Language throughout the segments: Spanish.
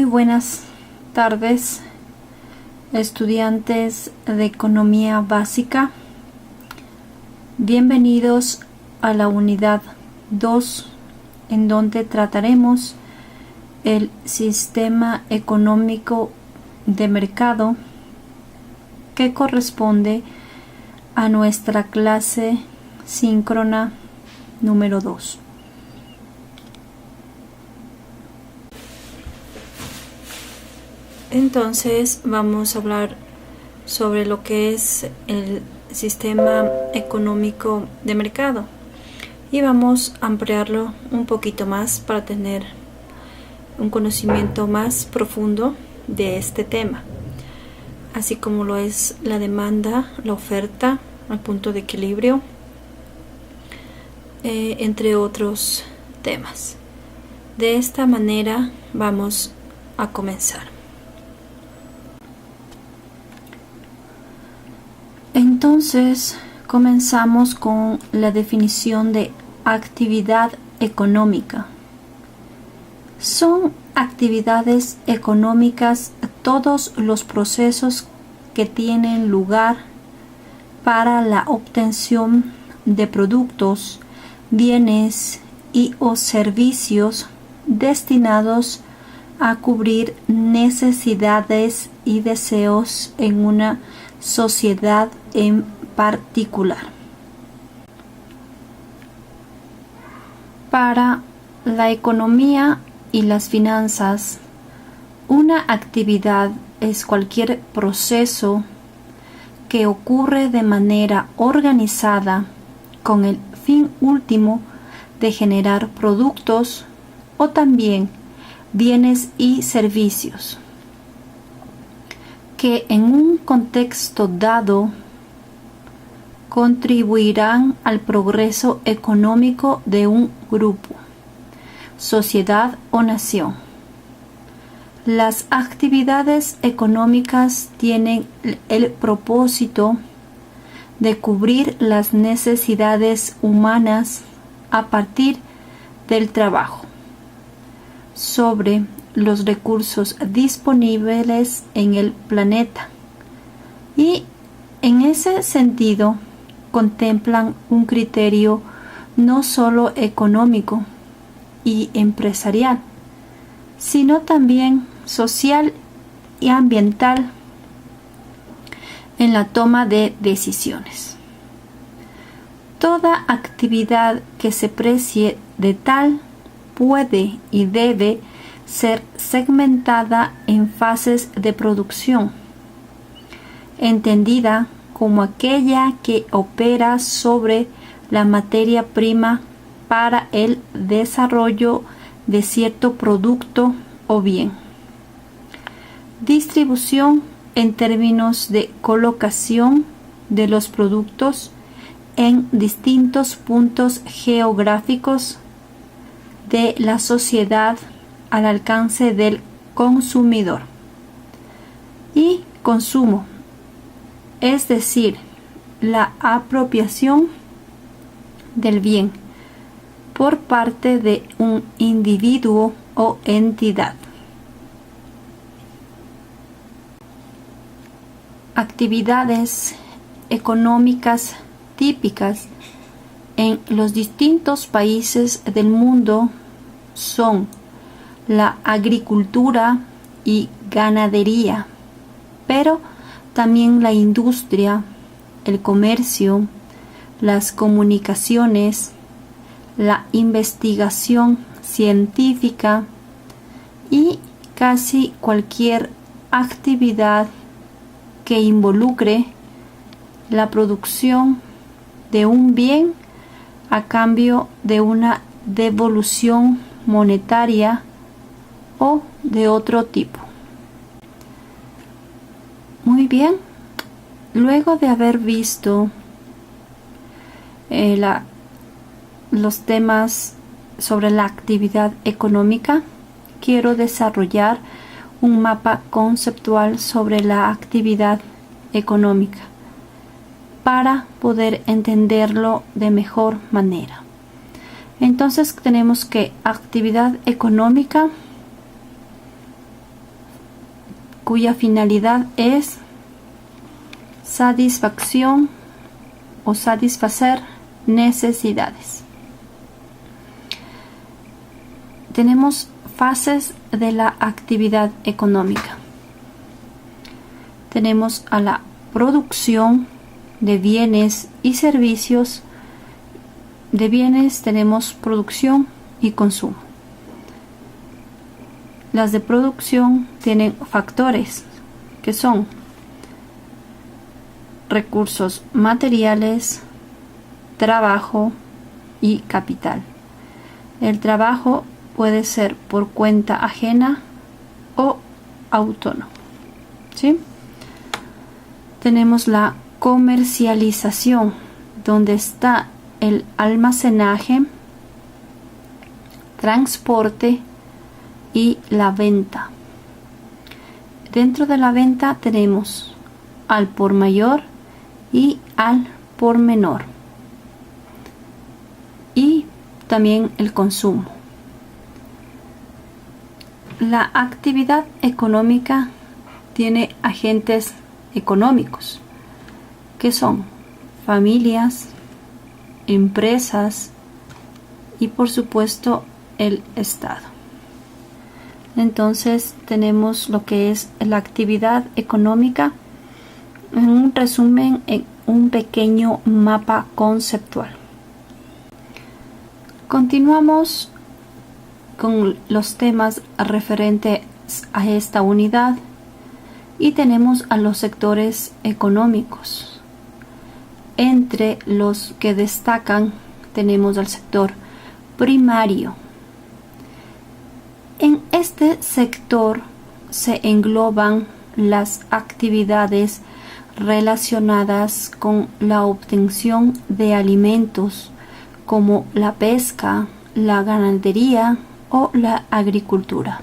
Muy buenas tardes, estudiantes de Economía Básica. Bienvenidos a la unidad 2, en donde trataremos el sistema económico de mercado que corresponde a nuestra clase síncrona número 2. Entonces vamos a hablar sobre lo que es el sistema económico de mercado y vamos a ampliarlo un poquito más para tener un conocimiento más profundo de este tema, así como lo es la demanda, la oferta, el punto de equilibrio, entre otros temas. De esta manera vamos a comenzar. Entonces, comenzamos con la definición de actividad económica. Son actividades económicas todos los procesos que tienen lugar para la obtención de productos, bienes y o servicios destinados a cubrir necesidades y deseos en una sociedad en particular. Para la economía y las finanzas, una actividad es cualquier proceso que ocurre de manera organizada con el fin último de generar productos o también bienes y servicios que en un contexto dado contribuirán al progreso económico de un grupo, sociedad o nación. Las actividades económicas tienen el propósito de cubrir las necesidades humanas a partir del trabajo sobre los recursos disponibles en el planeta y en ese sentido contemplan un criterio no solo económico y empresarial, sino también social y ambiental en la toma de decisiones. Toda actividad que se precie de tal puede y debe ser segmentada en fases de producción, entendida como aquella que opera sobre la materia prima para el desarrollo de cierto producto o bien. Distribución en términos de colocación de los productos en distintos puntos geográficos de la sociedad al alcance del consumidor. Y consumo, es decir, la apropiación del bien por parte de un individuo o entidad. Actividades económicas típicas en los distintos países del mundo son la agricultura y ganadería, pero también la industria, el comercio, las comunicaciones, la investigación científica y casi cualquier actividad que involucre la producción de un bien a cambio de una devolución monetaria o de otro tipo. Muy bien, luego de haber visto los temas sobre la actividad económica, quiero desarrollar un mapa conceptual sobre la actividad económica para poder entenderlo de mejor manera. Entonces tenemos que actividad económica cuya finalidad es satisfacción o satisfacer necesidades. Tenemos fases de la actividad económica. Tenemos a la producción de bienes y servicios. De bienes tenemos producción y consumo. Las de producción tienen factores que son recursos materiales, trabajo y capital. El trabajo puede ser por cuenta ajena o autónomo. ¿Sí? Tenemos la comercialización, donde está el almacenaje, transporte y la venta. Dentro de la venta tenemos al por mayor y al por menor, y también el consumo. La actividad económica tiene agentes económicos, que son familias, empresas y por supuesto el Estado. Entonces tenemos lo que es la actividad económica en un resumen, en un pequeño mapa conceptual. Continuamos con los temas referentes a esta unidad y tenemos a los sectores económicos. Entre los que destacan tenemos al sector primario. En este sector se engloban las actividades relacionadas con la obtención de alimentos como la pesca, la ganadería o la agricultura.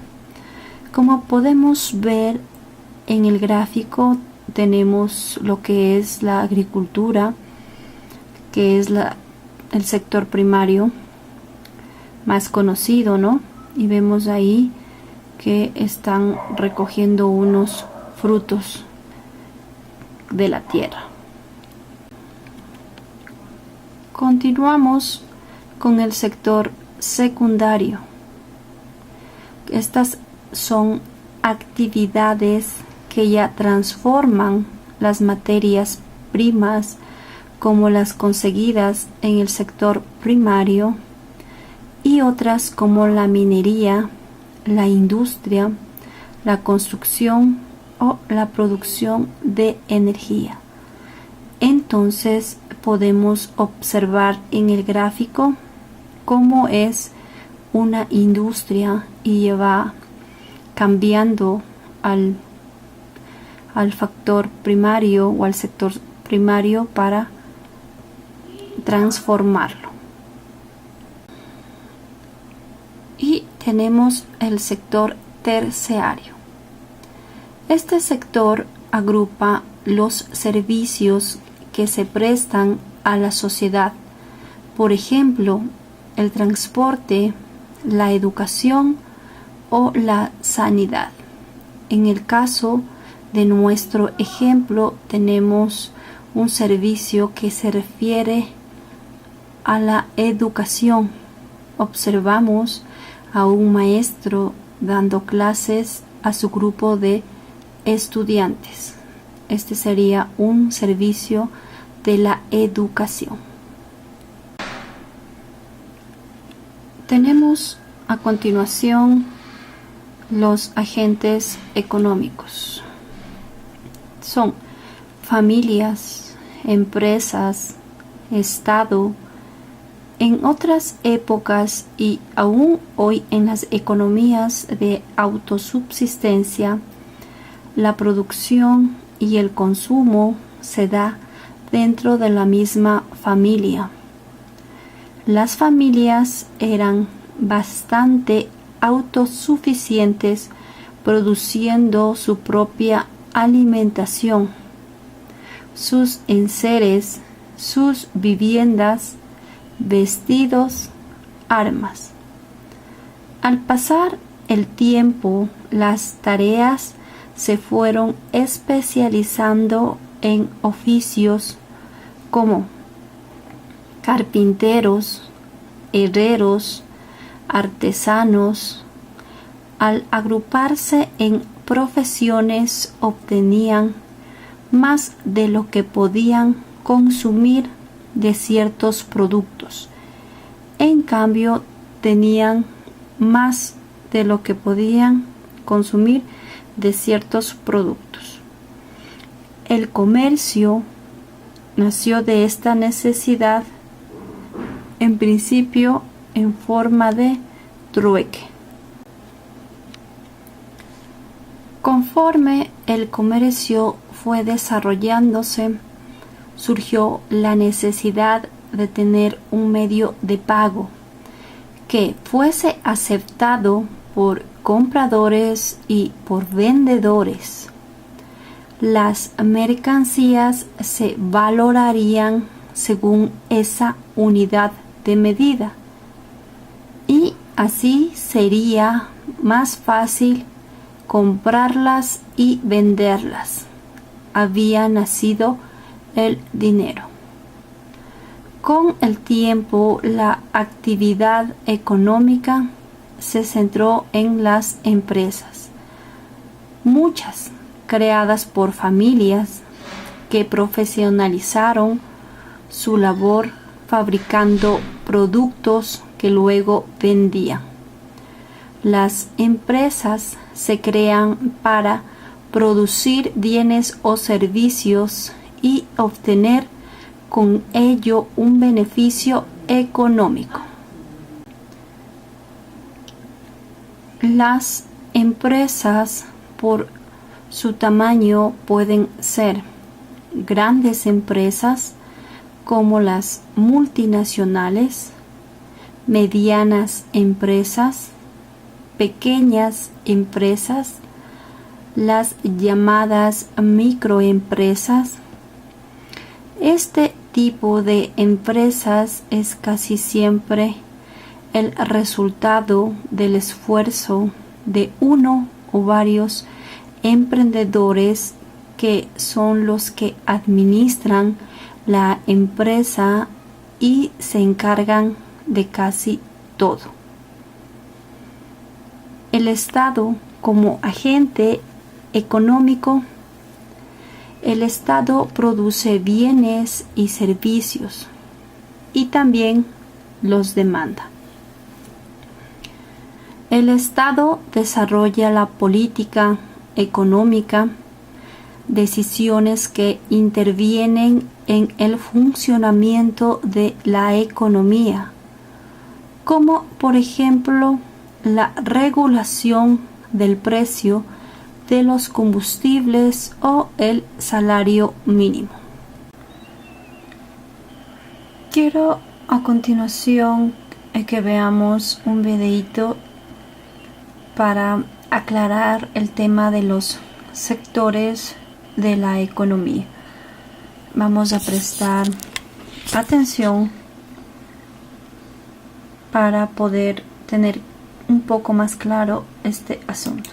Como podemos ver en el gráfico, tenemos lo que es la agricultura, que es el sector primario más conocido, ¿no? Y vemos ahí que están recogiendo unos frutos de la tierra. Continuamos con el sector secundario. Estas son actividades que ya transforman las materias primas como las conseguidas en el sector primario y otras como la minería, la industria, la construcción o la producción de energía. Entonces podemos observar en el gráfico cómo es una industria y va cambiando al factor primario o al sector primario para transformarlo. Y tenemos el sector terciario. Este sector agrupa los servicios que se prestan a la sociedad, por ejemplo, el transporte, la educación o la sanidad. En el caso de nuestro ejemplo, tenemos un servicio que se refiere a la educación. Observamos a un maestro dando clases a su grupo de estudiantes. Este sería un servicio de la educación. Tenemos a continuación los agentes económicos. Son familias, empresas, Estado. En otras épocas y aún hoy en las economías de autosubsistencia, la producción y el consumo se da dentro de la misma familia. Las familias eran bastante autosuficientes, produciendo su propia alimentación, sus enseres, sus viviendas, vestidos, armas. Al pasar el tiempo, las tareas se fueron especializando en oficios como carpinteros, herreros, artesanos. Al agruparse en profesiones obtenían más de lo que podían consumir de ciertos productos. En cambio, tenían más de lo que podían consumir de ciertos productos. El comercio nació de esta necesidad, en principio en forma de trueque. Conforme el comercio fue desarrollándose, surgió la necesidad de tener un medio de pago que fuese aceptado por compradores y por vendedores. Las mercancías se valorarían según esa unidad de medida y así sería más fácil comprarlas y venderlas. Había nacido el dinero. Con el tiempo, la actividad económica se centró en las empresas, muchas creadas por familias que profesionalizaron su labor fabricando productos que luego vendían. Las empresas se crean para producir bienes o servicios y obtener con ello un beneficio económico. Las empresas, por su tamaño, pueden ser grandes empresas como las multinacionales, medianas empresas, pequeñas empresas, las llamadas microempresas. Este tipo de empresas es casi siempre el resultado del esfuerzo de uno o varios emprendedores que son los que administran la empresa y se encargan de casi todo. El Estado como agente económico. El Estado produce bienes y servicios y también los demanda. El Estado desarrolla la política económica, decisiones que intervienen en el funcionamiento de la economía, como por ejemplo la regulación del precio de los combustibles o el salario mínimo. Quiero a continuación que veamos un videíto para aclarar el tema de los sectores de la economía. Vamos a prestar atención para poder tener un poco más claro este asunto.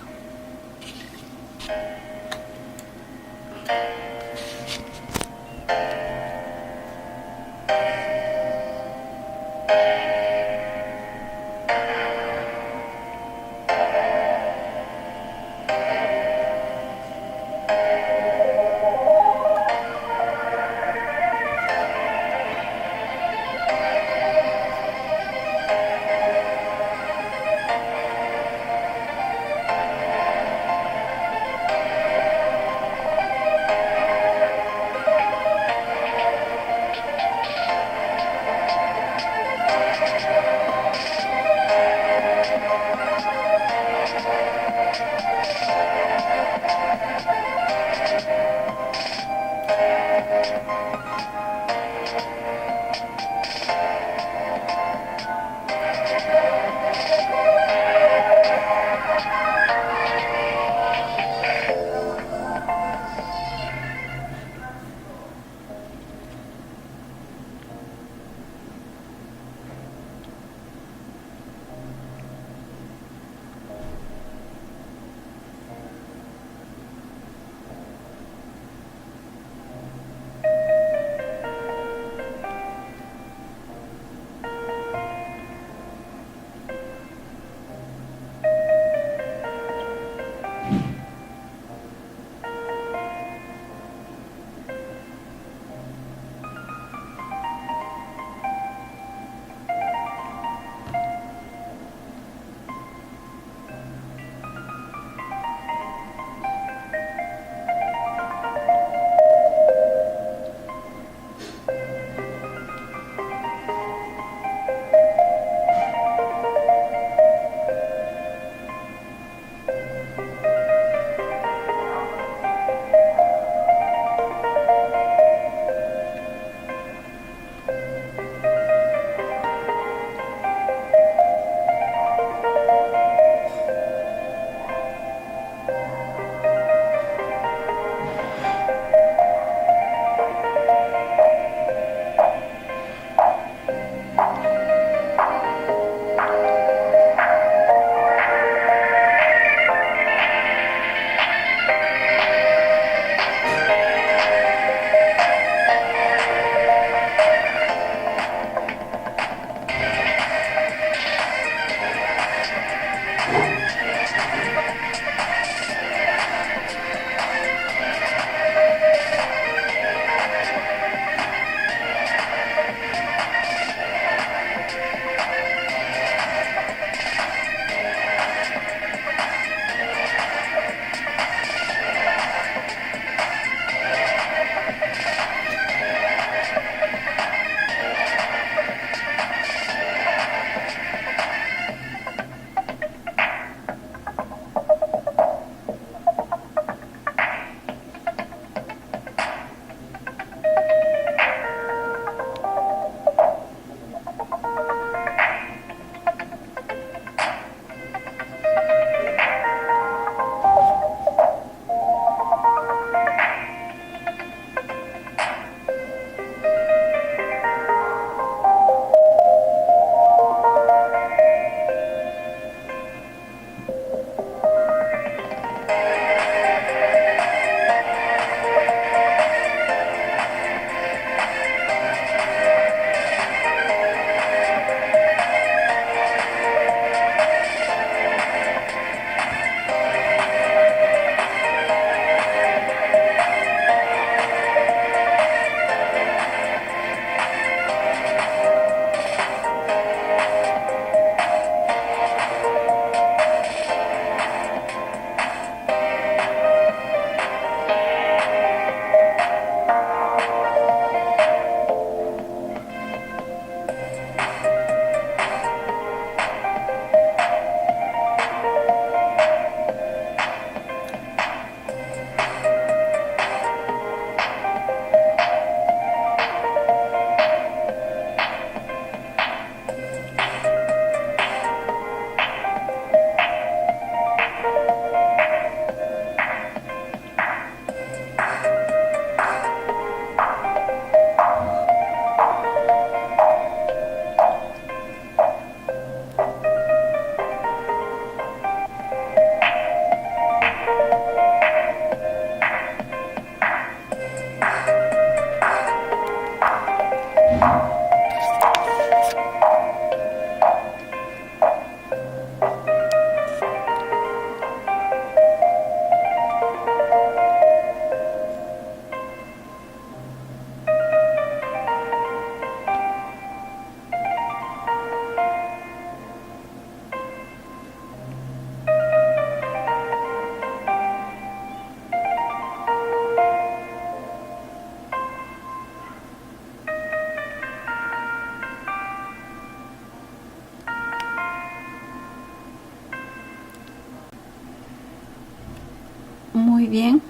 Muy bien.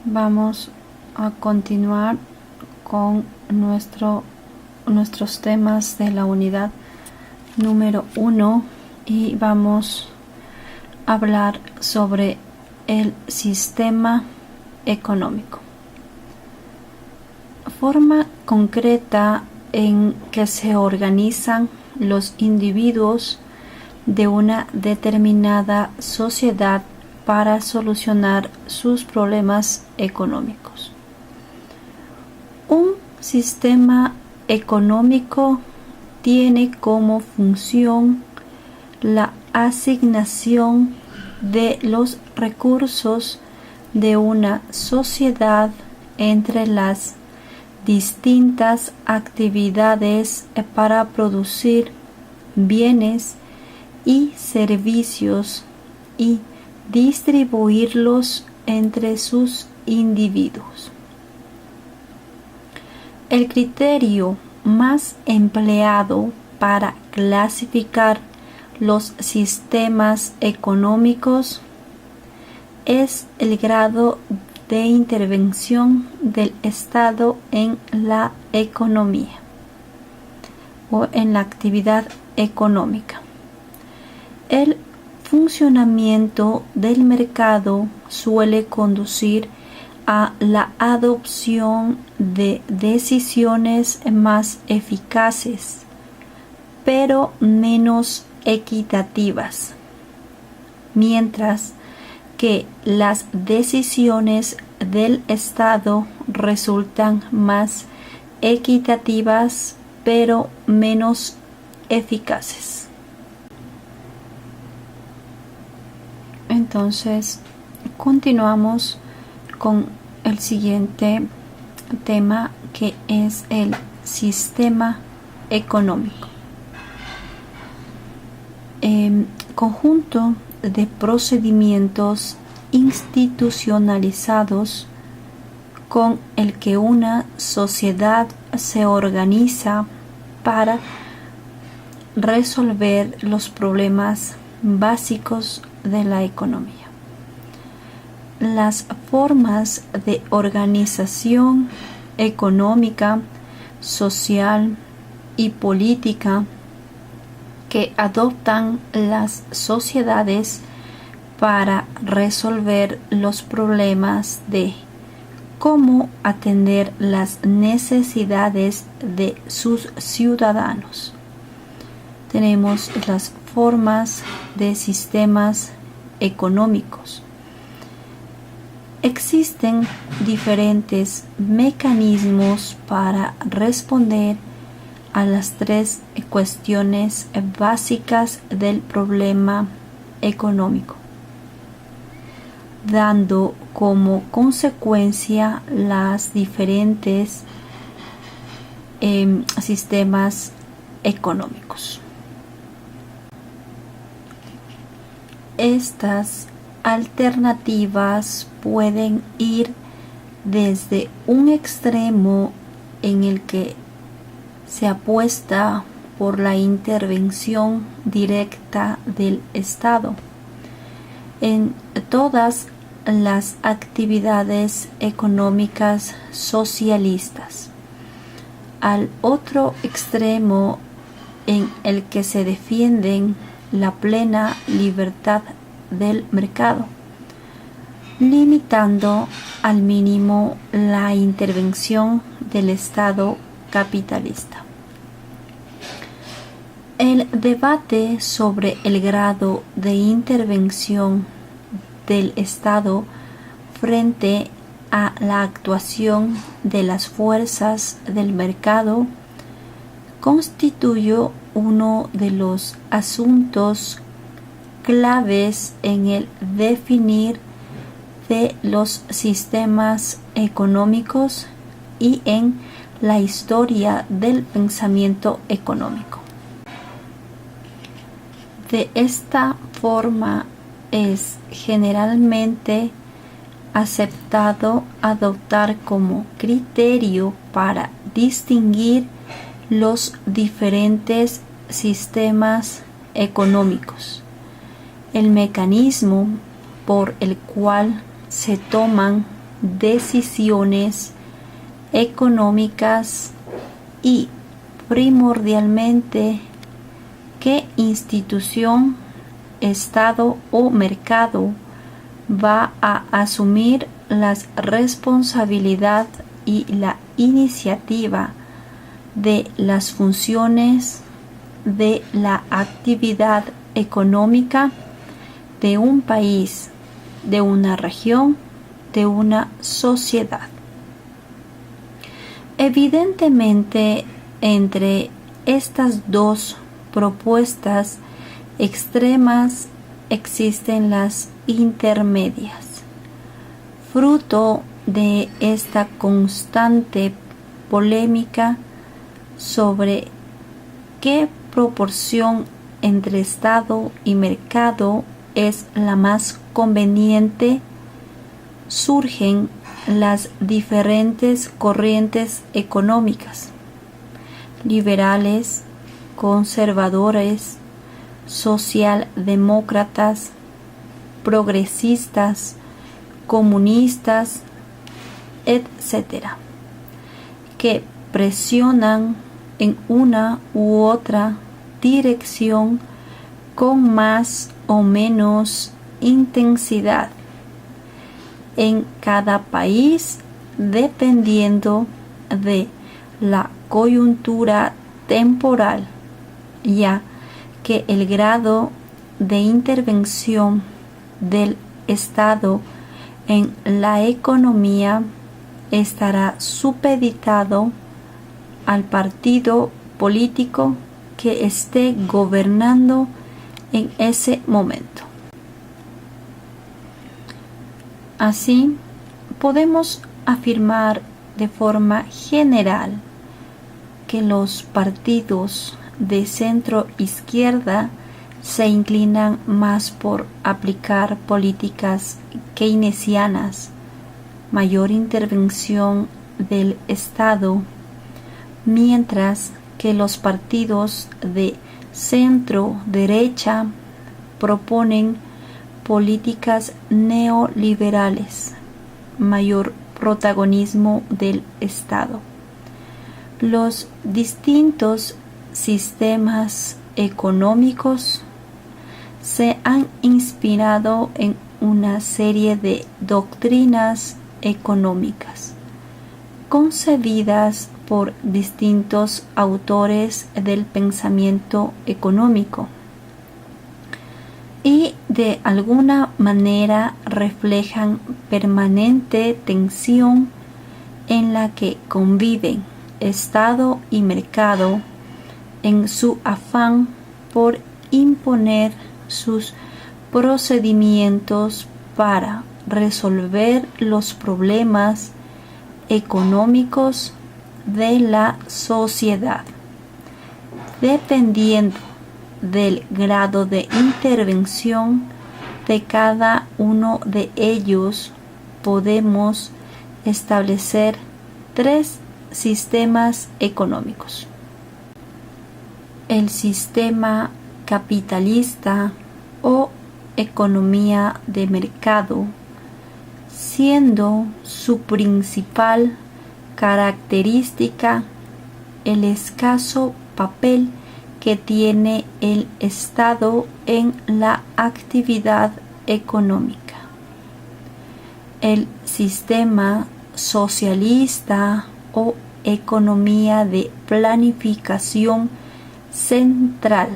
Vamos a continuar con nuestros temas de la unidad número 1 y vamos a hablar sobre el sistema económico. Forma concreta en que se organizan los individuos de una determinada sociedad para solucionar sus problemas económicos. Un sistema económico tiene como función la asignación de los recursos de una sociedad entre las distintas actividades para producir bienes y servicios y distribuirlos entre sus individuos. El criterio más empleado para clasificar los sistemas económicos es el grado de intervención del Estado en la economía o en la actividad económica. El funcionamiento del mercado suele conducir a la adopción de decisiones más eficaces, pero menos equitativas, mientras que las decisiones del Estado resultan más equitativas, pero menos eficaces. Entonces, continuamos con el siguiente tema, que es el sistema económico. Conjunto de procedimientos institucionalizados con el que una sociedad se organiza para resolver los problemas básicos de la economía. Las formas de organización económica, social y política que adoptan las sociedades para resolver los problemas de cómo atender las necesidades de sus ciudadanos. Tenemos las formas de sistemas económicos. Existen diferentes mecanismos para responder a las tres cuestiones básicas del problema económico, dando como consecuencia las diferentes sistemas económicos. Estas alternativas pueden ir desde un extremo en el que se apuesta por la intervención directa del Estado en todas las actividades económicas socialistas, al otro extremo en el que se defienden la plena libertad del mercado, limitando al mínimo la intervención del Estado capitalista. El debate sobre el grado de intervención del Estado frente a la actuación de las fuerzas del mercado constituyó uno de los asuntos claves en el definir de los sistemas económicos y en la historia del pensamiento económico. De esta forma es generalmente aceptado adoptar como criterio para distinguir los diferentes sistemas económicos el mecanismo por el cual se toman decisiones económicas y primordialmente qué institución, Estado o mercado va a asumir la responsabilidad y la iniciativa de las funciones de la actividad económica de un país, de una región, de una sociedad. Evidentemente, entre estas dos propuestas extremas existen las intermedias. Fruto de esta constante polémica sobre qué proporción entre Estado y mercado es la más conveniente, surgen las diferentes corrientes económicas, liberales, conservadores, socialdemócratas, progresistas, comunistas, etc., que presionan en una u otra dirección con más o menos intensidad en cada país dependiendo de la coyuntura temporal, ya que el grado de intervención del Estado en la economía estará supeditado al partido político que esté gobernando en ese momento. Así, podemos afirmar de forma general que los partidos de centro izquierda se inclinan más por aplicar políticas keynesianas, mayor intervención del Estado, mientras que los partidos de centro derecha proponen políticas neoliberales, mayor protagonismo del Estado. Los distintos sistemas económicos se han inspirado en una serie de doctrinas económicas concebidas por distintos autores del pensamiento económico y de alguna manera reflejan permanente tensión en la que conviven Estado y mercado en su afán por imponer sus procedimientos para resolver los problemas económicos de la sociedad, dependiendo del grado de intervención de cada uno de ellos. Podemos establecer tres sistemas económicos: el sistema capitalista o economía de mercado, siendo su principal característica el escaso papel que tiene el Estado en la actividad económica. El sistema socialista o economía de planificación central,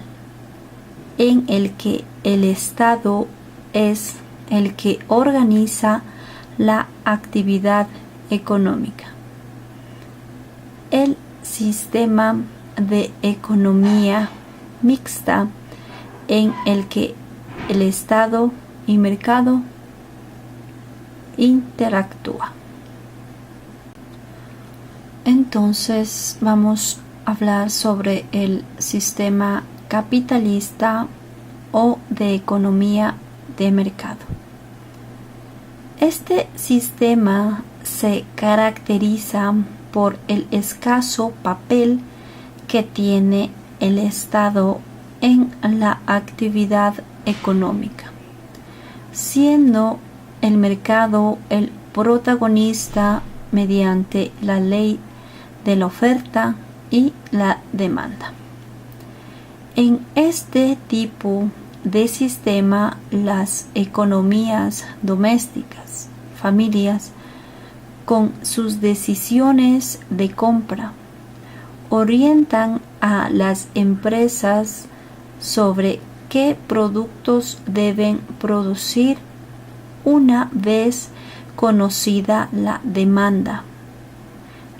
en el que el Estado es el que organiza la actividad económica. El sistema de economía mixta, en el que el Estado y mercado interactúan. Entonces vamos a hablar sobre el sistema capitalista o de economía de mercado. Este sistema se caracteriza por el escaso papel que tiene el Estado en la actividad económica. siendo el mercado el protagonista mediante la ley de la oferta y la demanda. En este tipo de sistema, las economías domésticas, familias, con sus decisiones de compra, orientan a las empresas sobre qué productos deben producir una vez conocida la demanda.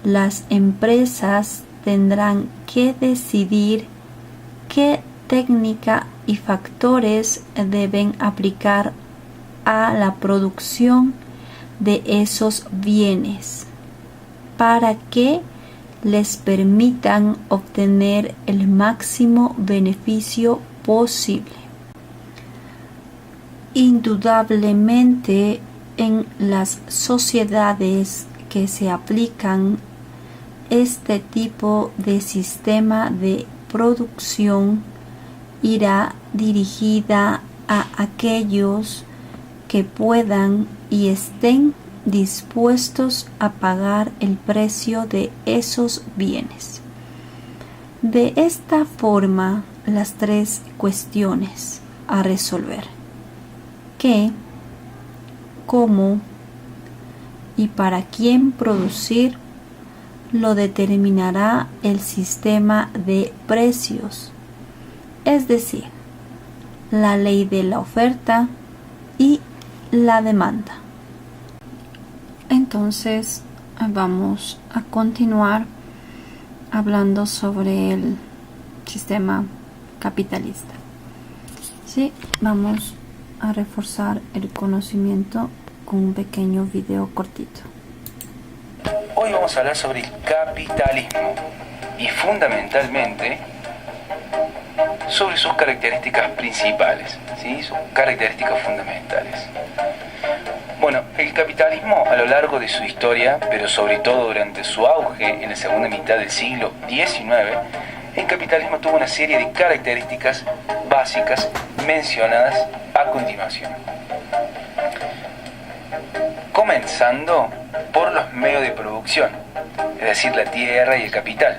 Las empresas tendrán que decidir qué técnica y factores deben aplicar a la producción de esos bienes para que les permitan obtener el máximo beneficio posible. Indudablemente, en las sociedades que se aplican este tipo de sistema de producción, irá dirigida a aquellos que puedan y estén dispuestos a pagar el precio de esos bienes. De esta forma, las tres cuestiones a resolver: ¿qué, cómo y para quién producir? Lo determinará el sistema de precios, es decir, la ley de la oferta y la demanda. Entonces vamos a continuar hablando sobre el sistema capitalista. Sí, vamos a reforzar el conocimiento con un pequeño video cortito. Hoy vamos a hablar sobre el capitalismo y fundamentalmente sobre sus características principales, ¿sí? Sus características fundamentales. Bueno, el capitalismo a lo largo de su historia, pero sobre todo durante su auge en la segunda mitad del siglo XIX, el capitalismo tuvo una serie de características básicas mencionadas a continuación. Comenzando por los medios de producción, es decir, la tierra y el capital,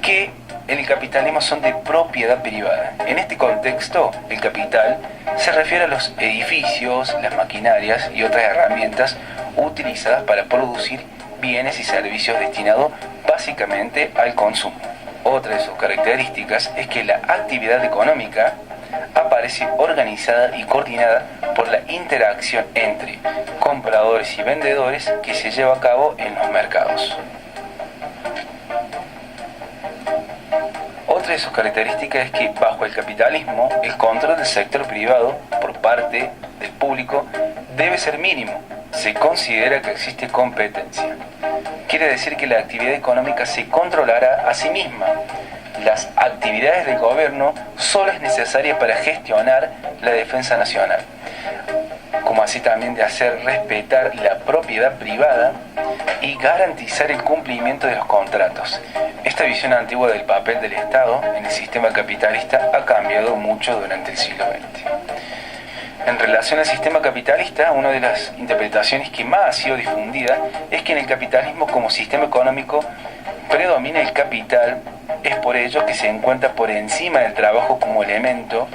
que en el capitalismo son de propiedad privada. En este contexto, el capital se refiere a los edificios, las maquinarias y otras herramientas utilizadas para producir bienes y servicios destinados básicamente al consumo. Otra de sus características es que la actividad económica aparece organizada y coordinada por la interacción entre compradores y vendedores que se lleva a cabo en los mercados. Otra de sus características es que bajo el capitalismo el control del sector privado por parte del público debe ser mínimo. Se considera que existe competencia. Quiere decir que la actividad económica se controlará a sí misma. Las actividades del gobierno solo es necesaria para gestionar la defensa nacional, como así también de hacer respetar la propiedad privada y garantizar el cumplimiento de los contratos. Esta visión antigua del papel del Estado en el sistema capitalista ha cambiado mucho durante el siglo XX. En relación al sistema capitalista, una de las interpretaciones que más ha sido difundida es que en el capitalismo como sistema económico predomina el capital. Es por ello que se encuentra por encima del trabajo como elemento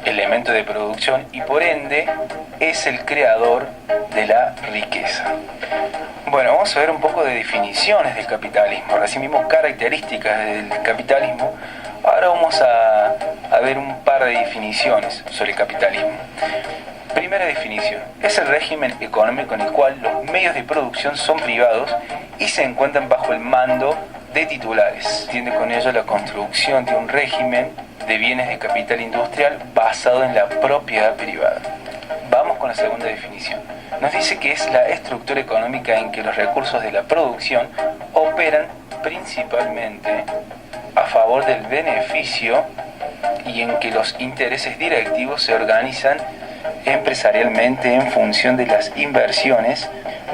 de producción y por ende es el creador de la riqueza. Bueno, vamos a ver un poco de definiciones del capitalismo, asimismo características del capitalismo. Ahora vamos a ver un par de definiciones sobre el capitalismo. Primera definición: es el régimen económico en el cual los medios de producción son privados y se encuentran bajo el mando de titulares. Entiende con ello la construcción de un régimen de bienes de capital industrial basado en la propiedad privada. Vamos con la segunda definición. Nos dice que es la estructura económica en que los recursos de la producción operan principalmente a favor del beneficio y en que los intereses directivos se organizan empresarialmente en función de las inversiones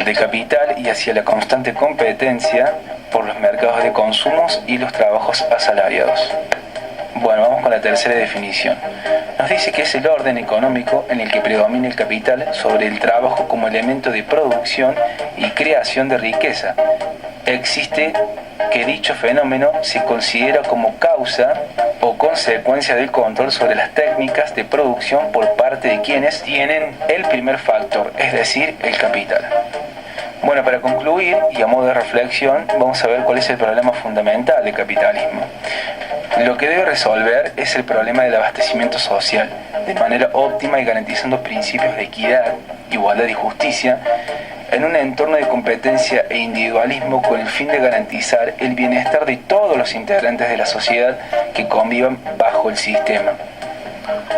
de capital y hacia la constante competencia por los mercados de consumos y los trabajos asalariados. Bueno, vamos con la tercera definición. Nos dice que es el orden económico en el que predomina el capital sobre el trabajo como elemento de producción y creación de riqueza. Existe que dicho fenómeno se considera como causa o consecuencia del control sobre las técnicas de producción por parte de quienes tienen el primer factor, es decir, el capital. Bueno, para concluir y a modo de reflexión, vamos a ver cuál es el problema fundamental del capitalismo. Lo que debe resolver es el problema del abastecimiento social, de manera óptima y garantizando principios de equidad, igualdad y justicia, en un entorno de competencia e individualismo con el fin de garantizar el bienestar de todos los integrantes de la sociedad que convivan bajo el sistema.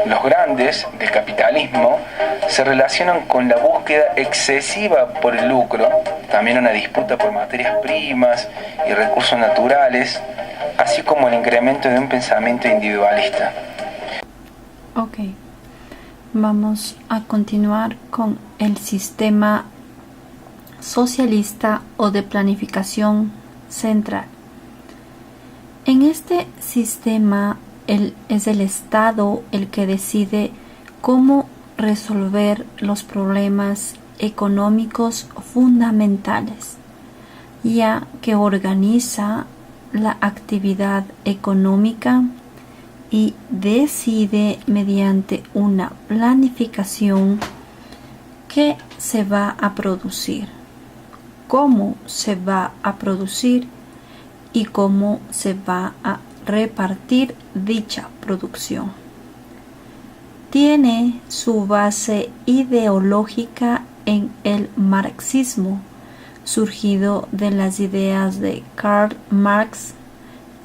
Los grandes del capitalismo se relacionan con la búsqueda excesiva por el lucro, también una disputa por materias primas y recursos naturales, así como el incremento de un pensamiento individualista. Ok, vamos a continuar con el sistema socialista o de planificación central. En este sistema es el Estado el que decide cómo resolver los problemas económicos fundamentales, ya que organiza la actividad económica y decide mediante una planificación qué se va a producir, cómo se va a producir y cómo se va a repartir dicha producción. Tiene su base ideológica en el marxismo, surgido de las ideas de Karl Marx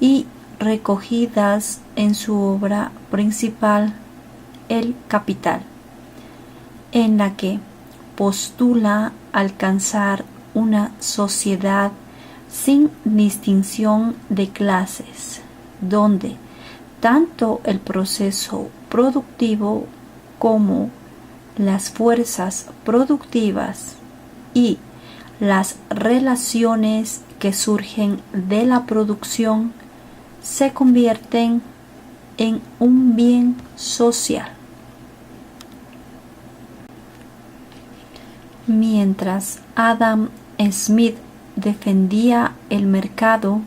y recogidas en su obra principal, El Capital, en la que postula alcanzar una sociedad sin distinción de clases, donde tanto el proceso productivo como las fuerzas productivas y las relaciones que surgen de la producción se convierten en un bien social. Mientras Adam Smith defendía el mercado,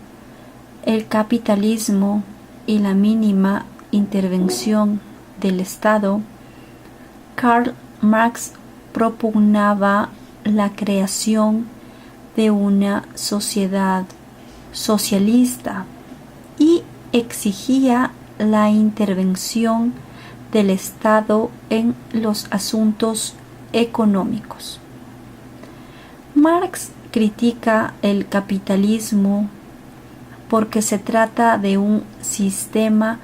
el capitalismo y la mínima intervención del Estado, Karl Marx propugnaba la creación de una sociedad socialista y exigía la intervención del Estado en los asuntos económicos. Marx critica el capitalismo porque se trata de un sistema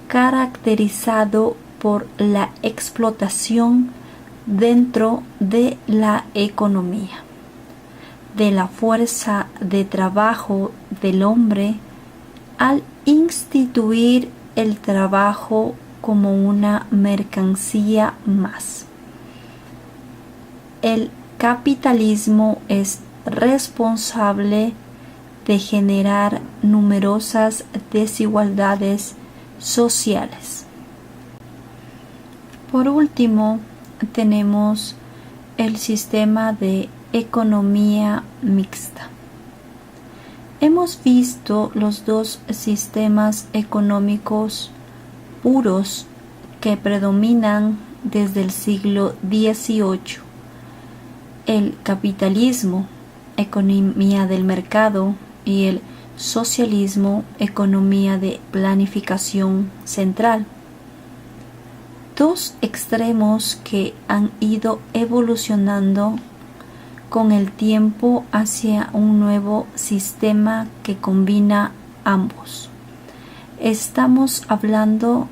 caracterizado por la explotación dentro de la economía, de la fuerza de trabajo del hombre, al instituir el trabajo como una mercancía más. El capitalismo es responsable de generar numerosas desigualdades sociales. Por último, tenemos el sistema de economía mixta. Hemos visto los dos sistemas económicos puros que predominan desde el siglo XVIII: el capitalismo, economía del mercado, y el socialismo, economía de planificación central. Dos extremos que han ido evolucionando con el tiempo hacia un nuevo sistema que combina ambos. Estamos hablando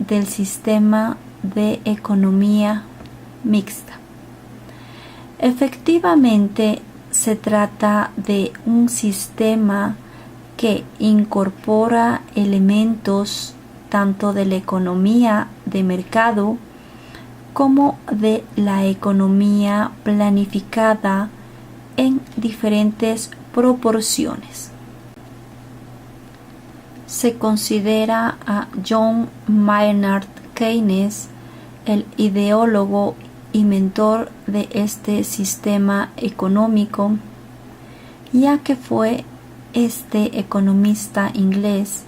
del sistema de economía mixta. Efectivamente, se trata de un sistema que incorpora elementos tanto de la economía de mercado como de la economía planificada en diferentes proporciones. se considera a John Maynard Keynes el ideólogo y mentor de este sistema económico, ya que fue este economista inglés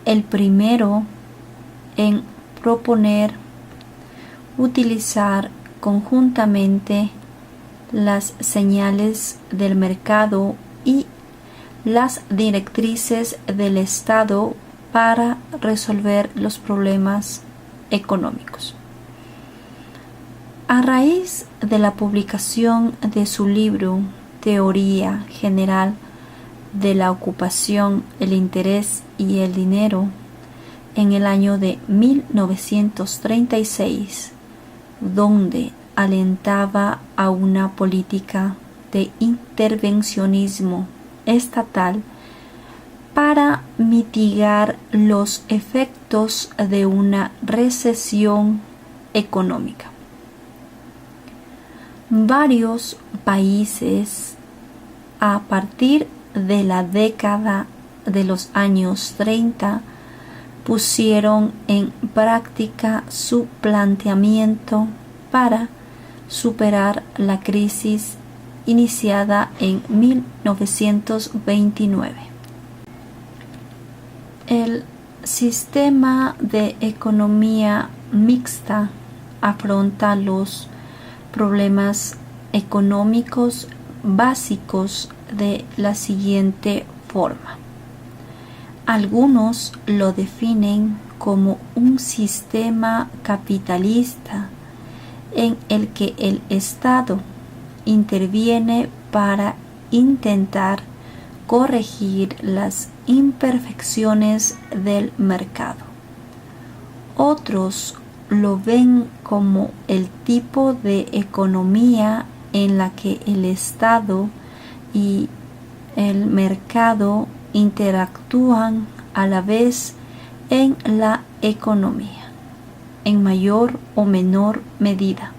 el primero en proponer utilizar conjuntamente las señales del mercado y las directrices del Estado para resolver los problemas económicos. A raíz de la publicación de su libro Teoría General de la Ocupación, el Interés y el Dinero, en el año de 1936, donde alentaba a una política de intervencionismo estatal para mitigar los efectos de una recesión económica. Varios países a partir de la década de los años 30 pusieron en práctica su planteamiento para superar la crisis iniciada en 1929. El sistema de economía mixta afronta los problemas económicos básicos de la siguiente forma. Algunos lo definen como un sistema capitalista en el que el Estado interviene para intentar corregir las imperfecciones del mercado. Otros lo ven como el tipo de economía en la que el Estado y el mercado interactúan a la vez en la economía, en mayor o menor medida,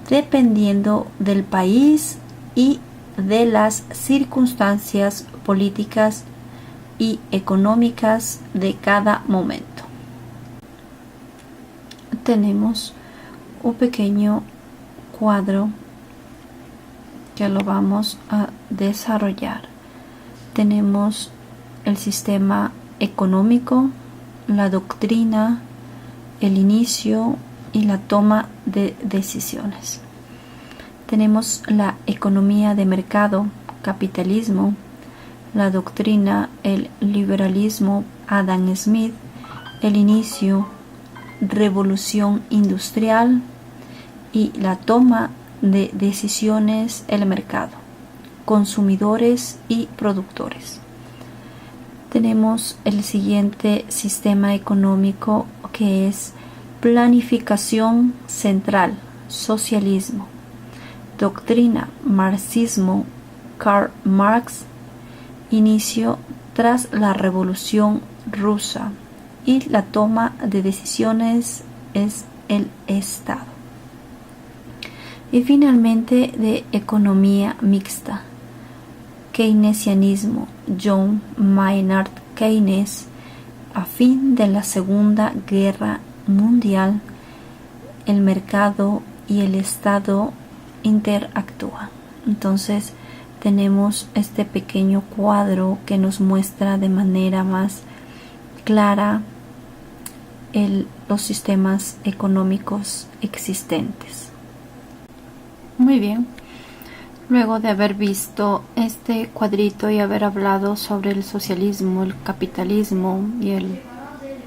dependiendo del país y de las circunstancias políticas y económicas de cada momento. Tenemos un pequeño cuadro que lo vamos a desarrollar. Tenemos el sistema económico, la doctrina, el inicio y la toma de decisiones. Tenemos la economía de mercado, capitalismo, la doctrina, el liberalismo, Adam Smith, el inicio, revolución industrial y la toma de decisiones, el mercado, consumidores y productores. Tenemos el siguiente sistema económico que es planificación central, socialismo, doctrina, marxismo, Karl Marx, inicio tras la Revolución Rusa y la toma de decisiones es el Estado. Y finalmente de economía mixta, keynesianismo, John Maynard Keynes, a fin de la Segunda Guerra Mundial, el mercado y el Estado interactúan. Entonces tenemos este pequeño cuadro que nos muestra de manera más clara los sistemas económicos existentes. Muy bien. Luego de haber visto este cuadrito y haber hablado sobre el socialismo, el capitalismo y el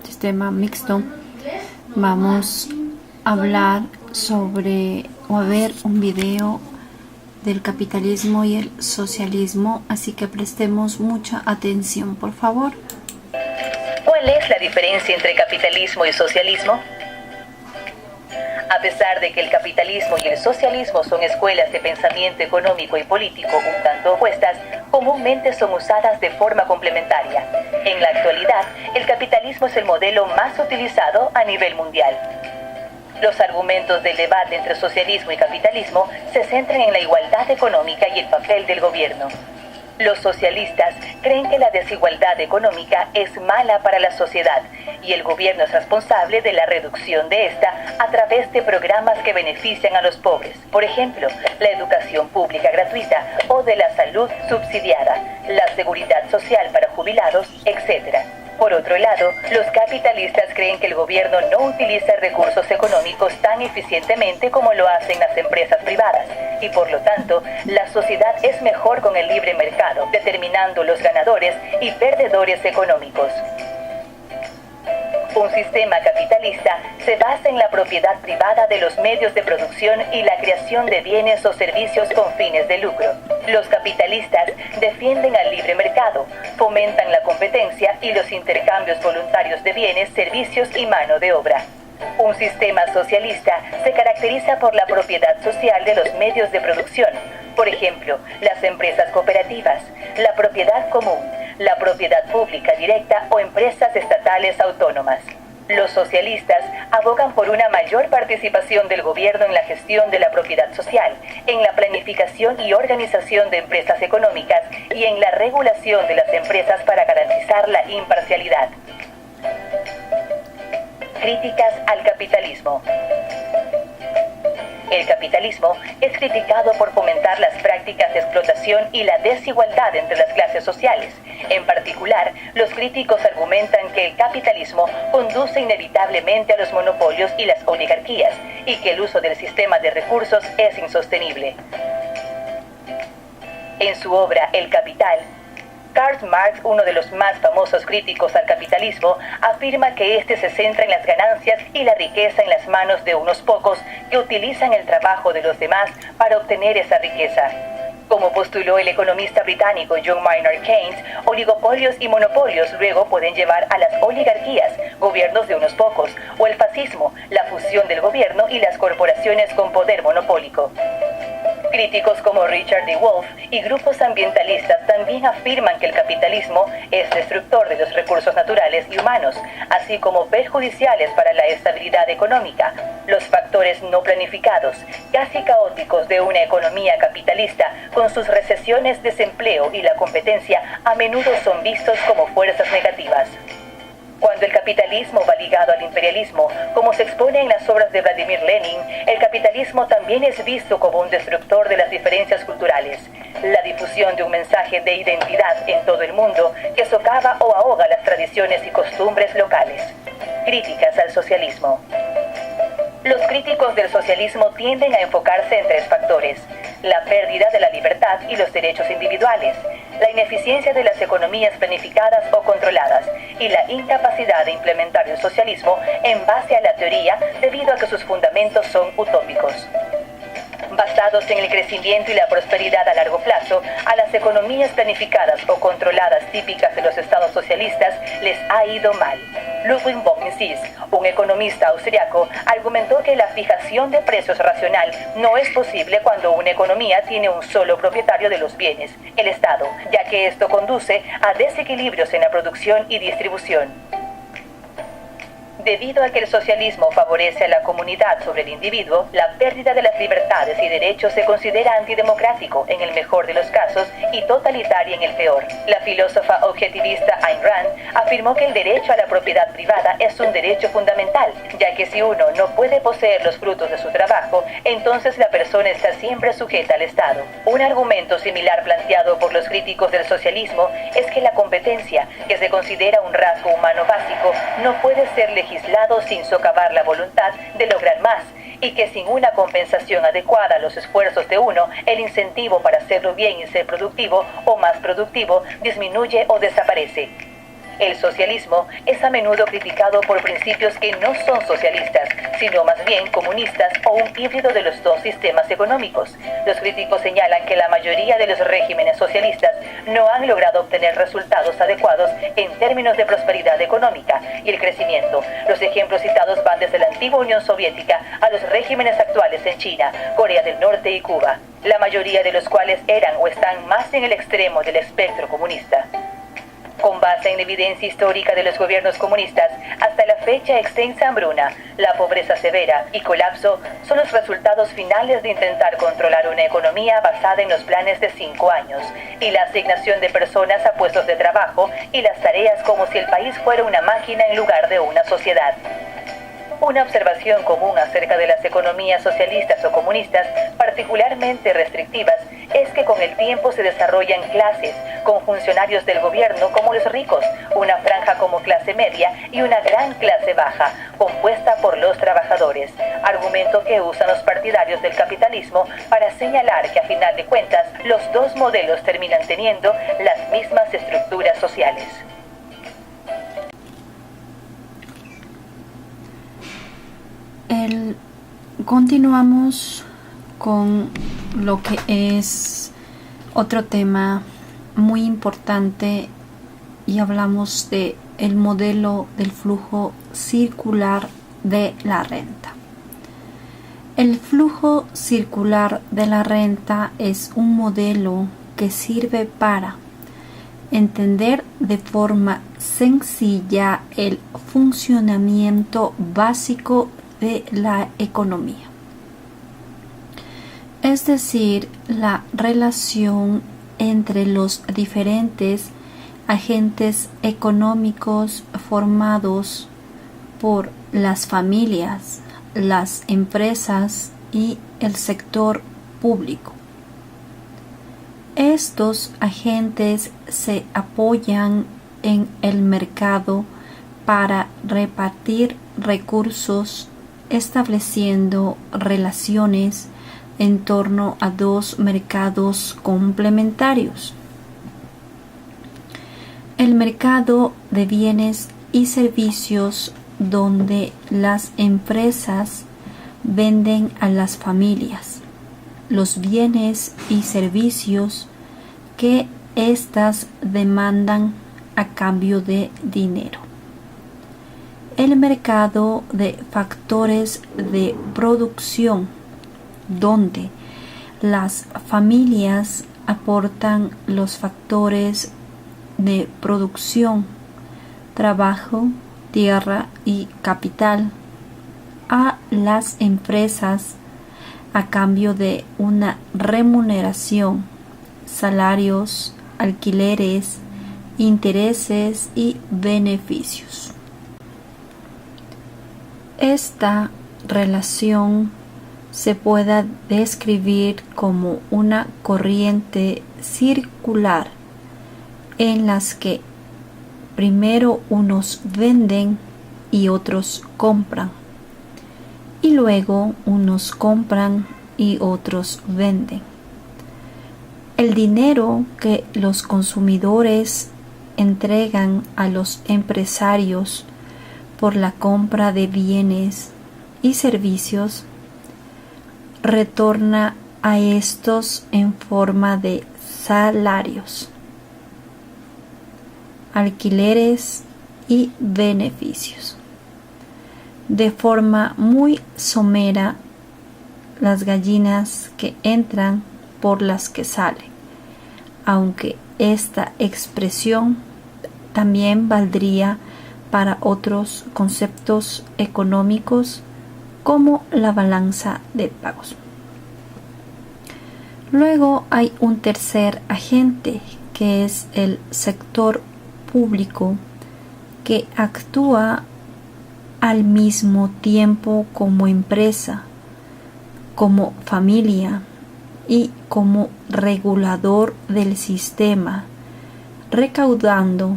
sistema mixto, vamos a hablar sobre o a ver un video del capitalismo y el socialismo, así que prestemos mucha atención, por favor. ¿Cuál es la diferencia entre capitalismo y socialismo? A pesar de que el capitalismo y el socialismo son escuelas de pensamiento económico y político un tanto opuestas, comúnmente son usadas de forma complementaria. En la actualidad, el capitalismo es el modelo más utilizado a nivel mundial. Los argumentos del debate entre socialismo y capitalismo se centran en la igualdad económica y el papel del gobierno. Los socialistas creen que la desigualdad económica es mala para la sociedad y el gobierno es responsable de la reducción de esta a través de programas que benefician a los pobres. Por ejemplo, la educación pública gratuita o de la salud subsidiada, la seguridad social para jubilados, etc. Por otro lado, los capitalistas creen que el gobierno no utiliza recursos económicos tan eficientemente como lo hacen las empresas privadas y por lo tanto, la sociedad es mejor con el libre mercado, determinando los ganadores y perdedores económicos. Un sistema capitalista se basa en la propiedad privada de los medios de producción y la creación de bienes o servicios con fines de lucro. Los capitalistas defienden al libre mercado, fomentan la competencia y los intercambios voluntarios de bienes, servicios y mano de obra. Un sistema socialista se caracteriza por la propiedad social de los medios de producción, por ejemplo, las empresas cooperativas, la propiedad común, la propiedad pública directa o empresas estatales autónomas. Los socialistas abogan por una mayor participación del gobierno en la gestión de la propiedad social, en la planificación y organización de empresas económicas y en la regulación de las empresas para garantizar la imparcialidad. Críticas al capitalismo. El capitalismo es criticado por fomentar las prácticas de explotación y la desigualdad entre las clases sociales. En particular, los críticos argumentan que el capitalismo conduce inevitablemente a los monopolios y las oligarquías, y que el uso del sistema de recursos es insostenible. En su obra El Capital, Karl Marx, uno de los más famosos críticos al capitalismo, afirma que este se centra en las ganancias y la riqueza en las manos de unos pocos que utilizan el trabajo de los demás para obtener esa riqueza. Como postuló el economista británico John Maynard Keynes, oligopolios y monopolios luego pueden llevar a las oligarquías, gobiernos de unos pocos, o el fascismo, la fusión del gobierno y las corporaciones con poder monopólico. Críticos como Richard D. Wolff y grupos ambientalistas también afirman que el capitalismo es destructor de los recursos naturales y humanos, así como perjudiciales para la estabilidad económica. Los factores no planificados, casi caóticos de una economía capitalista, con sus recesiones, desempleo y la competencia, a menudo son vistos como fuerzas negativas. Cuando el capitalismo va ligado al imperialismo, como se expone en las obras de Vladimir Lenin, el capitalismo también es visto como un destructor de las diferencias culturales. La difusión de un mensaje de identidad en todo el mundo que socava o ahoga las tradiciones y costumbres locales. Críticas al socialismo. Los críticos del socialismo tienden a enfocarse en tres factores: la pérdida de la libertad y los derechos individuales, la ineficiencia de las economías planificadas o controladas y la incapacidad de implementar el socialismo en base a la teoría debido a que sus fundamentos son utópicos. Basados en el crecimiento y la prosperidad a largo plazo, a las economías planificadas o controladas típicas de los estados socialistas les ha ido mal. Ludwig von Mises, un economista austriaco, argumentó que la fijación de precios racional no es posible cuando una economía tiene un solo propietario de los bienes, el Estado, ya que esto conduce a desequilibrios en la producción y distribución. Debido a que el socialismo favorece a la comunidad sobre el individuo, la pérdida de las libertades y derechos se considera antidemocrático en el mejor de los casos y totalitaria en el peor. La filósofa objetivista Ayn Rand afirmó que el derecho a la propiedad privada es un derecho fundamental, ya que si uno no puede poseer los frutos de su trabajo, entonces la persona está siempre sujeta al Estado. Un argumento similar planteado por los críticos del socialismo es que la competencia, que se considera un rasgo humano básico, no puede ser legislado sin socavar la voluntad de lograr más, y que sin una compensación adecuada a los esfuerzos de uno, el incentivo para hacerlo bien y ser productivo o más productivo disminuye o desaparece. El socialismo es a menudo criticado por principios que no son socialistas, sino más bien comunistas o un híbrido de los dos sistemas económicos. Los críticos señalan que la mayoría de los regímenes socialistas no han logrado obtener resultados adecuados en términos de prosperidad económica y el crecimiento. Los ejemplos citados van desde la antigua Unión Soviética a los regímenes actuales en China, Corea del Norte y Cuba, la mayoría de los cuales eran o están más en el extremo del espectro comunista. Con base en la evidencia histórica de los gobiernos comunistas, hasta la fecha extensa hambruna, la pobreza severa y colapso son los resultados finales de intentar controlar una economía basada en los planes de 5 años y la asignación de personas a puestos de trabajo y las tareas como si el país fuera una máquina en lugar de una sociedad. Una observación común acerca de las economías socialistas o comunistas, particularmente restrictivas, es que con el tiempo se desarrollan clases, con funcionarios del gobierno como los ricos, una franja como clase media y una gran clase baja, compuesta por los trabajadores, argumento que usan los partidarios del capitalismo para señalar que a final de cuentas los dos modelos terminan teniendo las mismas estructuras sociales. Continuamos con lo que es otro tema muy importante y hablamos de el modelo del flujo circular de la renta. El flujo circular de la renta es un modelo que sirve para entender de forma sencilla el funcionamiento básico de la economía, es decir, la relación entre los diferentes agentes económicos formados por las familias, las empresas y el sector público. Estos agentes se apoyan en el mercado para repartir recursos, estableciendo relaciones en torno a dos mercados complementarios: el mercado de bienes y servicios, donde las empresas venden a las familias los bienes y servicios que éstas demandan a cambio de dinero. El mercado de factores de producción, donde las familias aportan los factores de producción, trabajo, tierra y capital a las empresas a cambio de una remuneración, salarios, alquileres, intereses y beneficios. Esta relación se puede describir como una corriente circular en las que primero unos venden y otros compran, y luego unos compran y otros venden. El dinero que los consumidores entregan a los empresarios por la compra de bienes y servicios retorna a estos en forma de salarios, alquileres y beneficios. De forma muy somera, las gallinas que entran por las que salen, aunque esta expresión también valdría para otros conceptos económicos como la balanza de pagos. Luego hay un tercer agente, que es el sector público, que actúa al mismo tiempo como empresa, como familia y como regulador del sistema, recaudando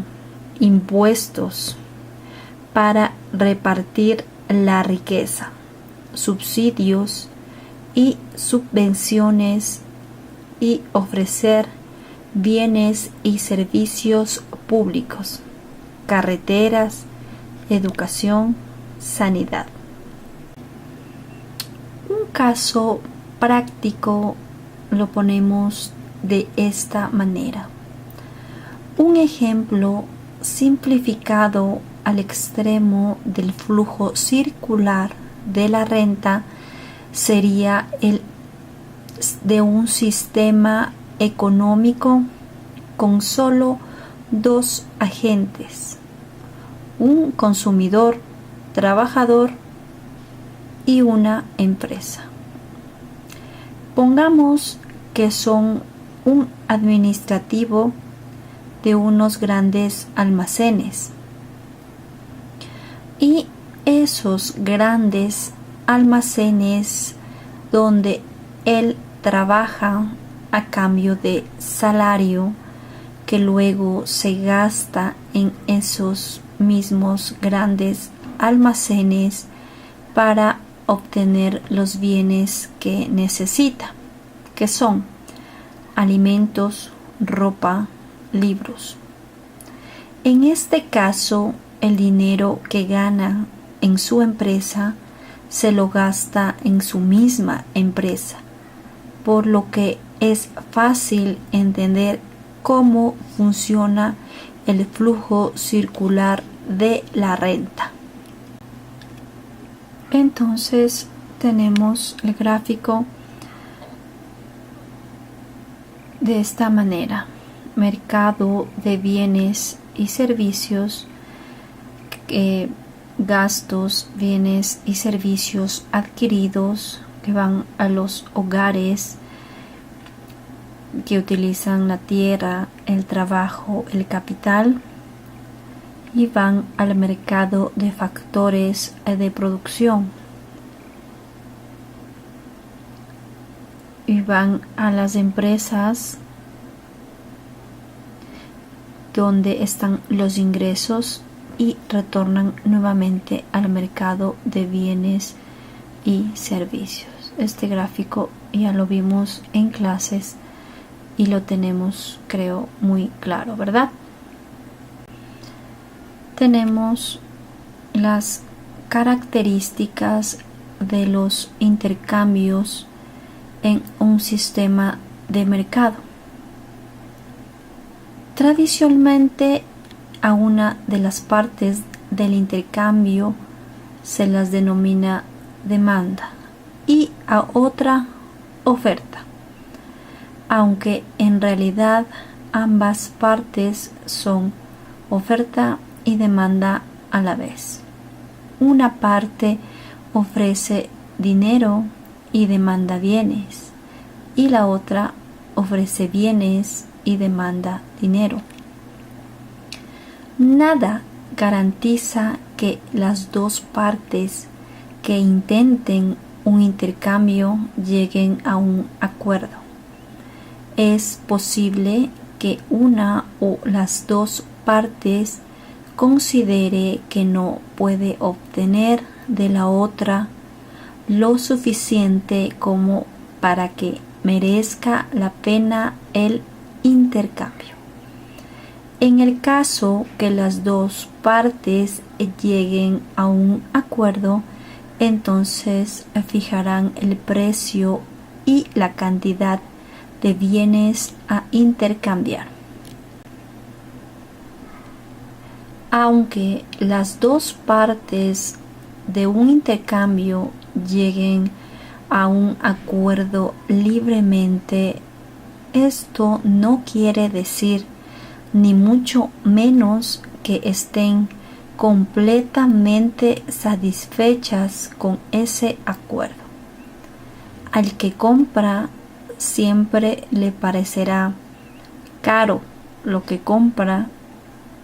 impuestos para repartir la riqueza, subsidios y subvenciones y ofrecer bienes y servicios públicos, carreteras, educación, sanidad. Un caso práctico lo ponemos de esta manera. Un ejemplo simplificado al extremo del flujo circular de la renta sería el de un sistema económico con solo dos agentes, un consumidor, trabajador y una empresa. Pongamos que son un administrativo de unos grandes almacenes y esos grandes almacenes donde él trabaja a cambio de salario que luego se gasta en esos mismos grandes almacenes para obtener los bienes que necesita, que son alimentos, ropa, libros. En este caso, el dinero que gana en su empresa se lo gasta en su misma empresa, por lo que es fácil entender cómo funciona el flujo circular de la renta. Entonces tenemos el gráfico de esta manera: mercado de bienes y servicios, gastos, bienes y servicios adquiridos que van a los hogares que utilizan la tierra, el trabajo, el capital, y van al mercado de factores de producción y van a las empresas donde están los ingresos y retornan nuevamente al mercado de bienes y servicios. Este gráfico ya lo vimos en clases y lo tenemos, creo, muy claro, ¿verdad? Tenemos las características de los intercambios en un sistema de mercado. Tradicionalmente, a una de las partes del intercambio se las denomina demanda y a otra oferta, aunque en realidad ambas partes son oferta y demanda a la vez. Una parte ofrece dinero y demanda bienes, y la otra ofrece bienes y demanda dinero. Nada garantiza que las dos partes que intenten un intercambio lleguen a un acuerdo. Es posible que una o las dos partes considere que no puede obtener de la otra lo suficiente como para que merezca la pena el intercambio. En el caso que las dos partes lleguen a un acuerdo, entonces fijarán el precio y la cantidad de bienes a intercambiar. Aunque las dos partes de un intercambio lleguen a un acuerdo libremente, esto no quiere decir ni mucho menos que estén completamente satisfechas con ese acuerdo. Al que compra siempre le parecerá caro lo que compra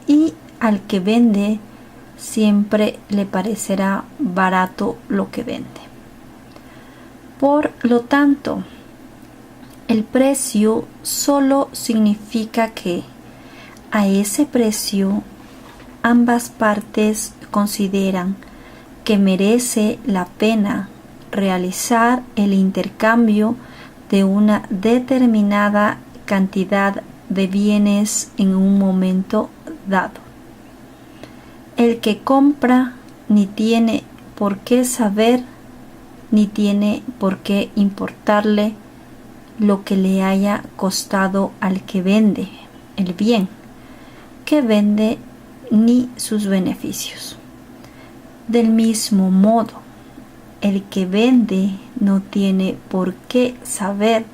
y al que vende siempre le parecerá barato lo que vende. Por lo tanto, el precio solo significa que a ese precio ambas partes consideran que merece la pena realizar el intercambio de una determinada cantidad de bienes en un momento dado. El que compra ni tiene por qué saber ni tiene por qué importarle lo que le haya costado al que vende el bien que vende ni sus beneficios. Del mismo modo, el que vende no tiene por qué saber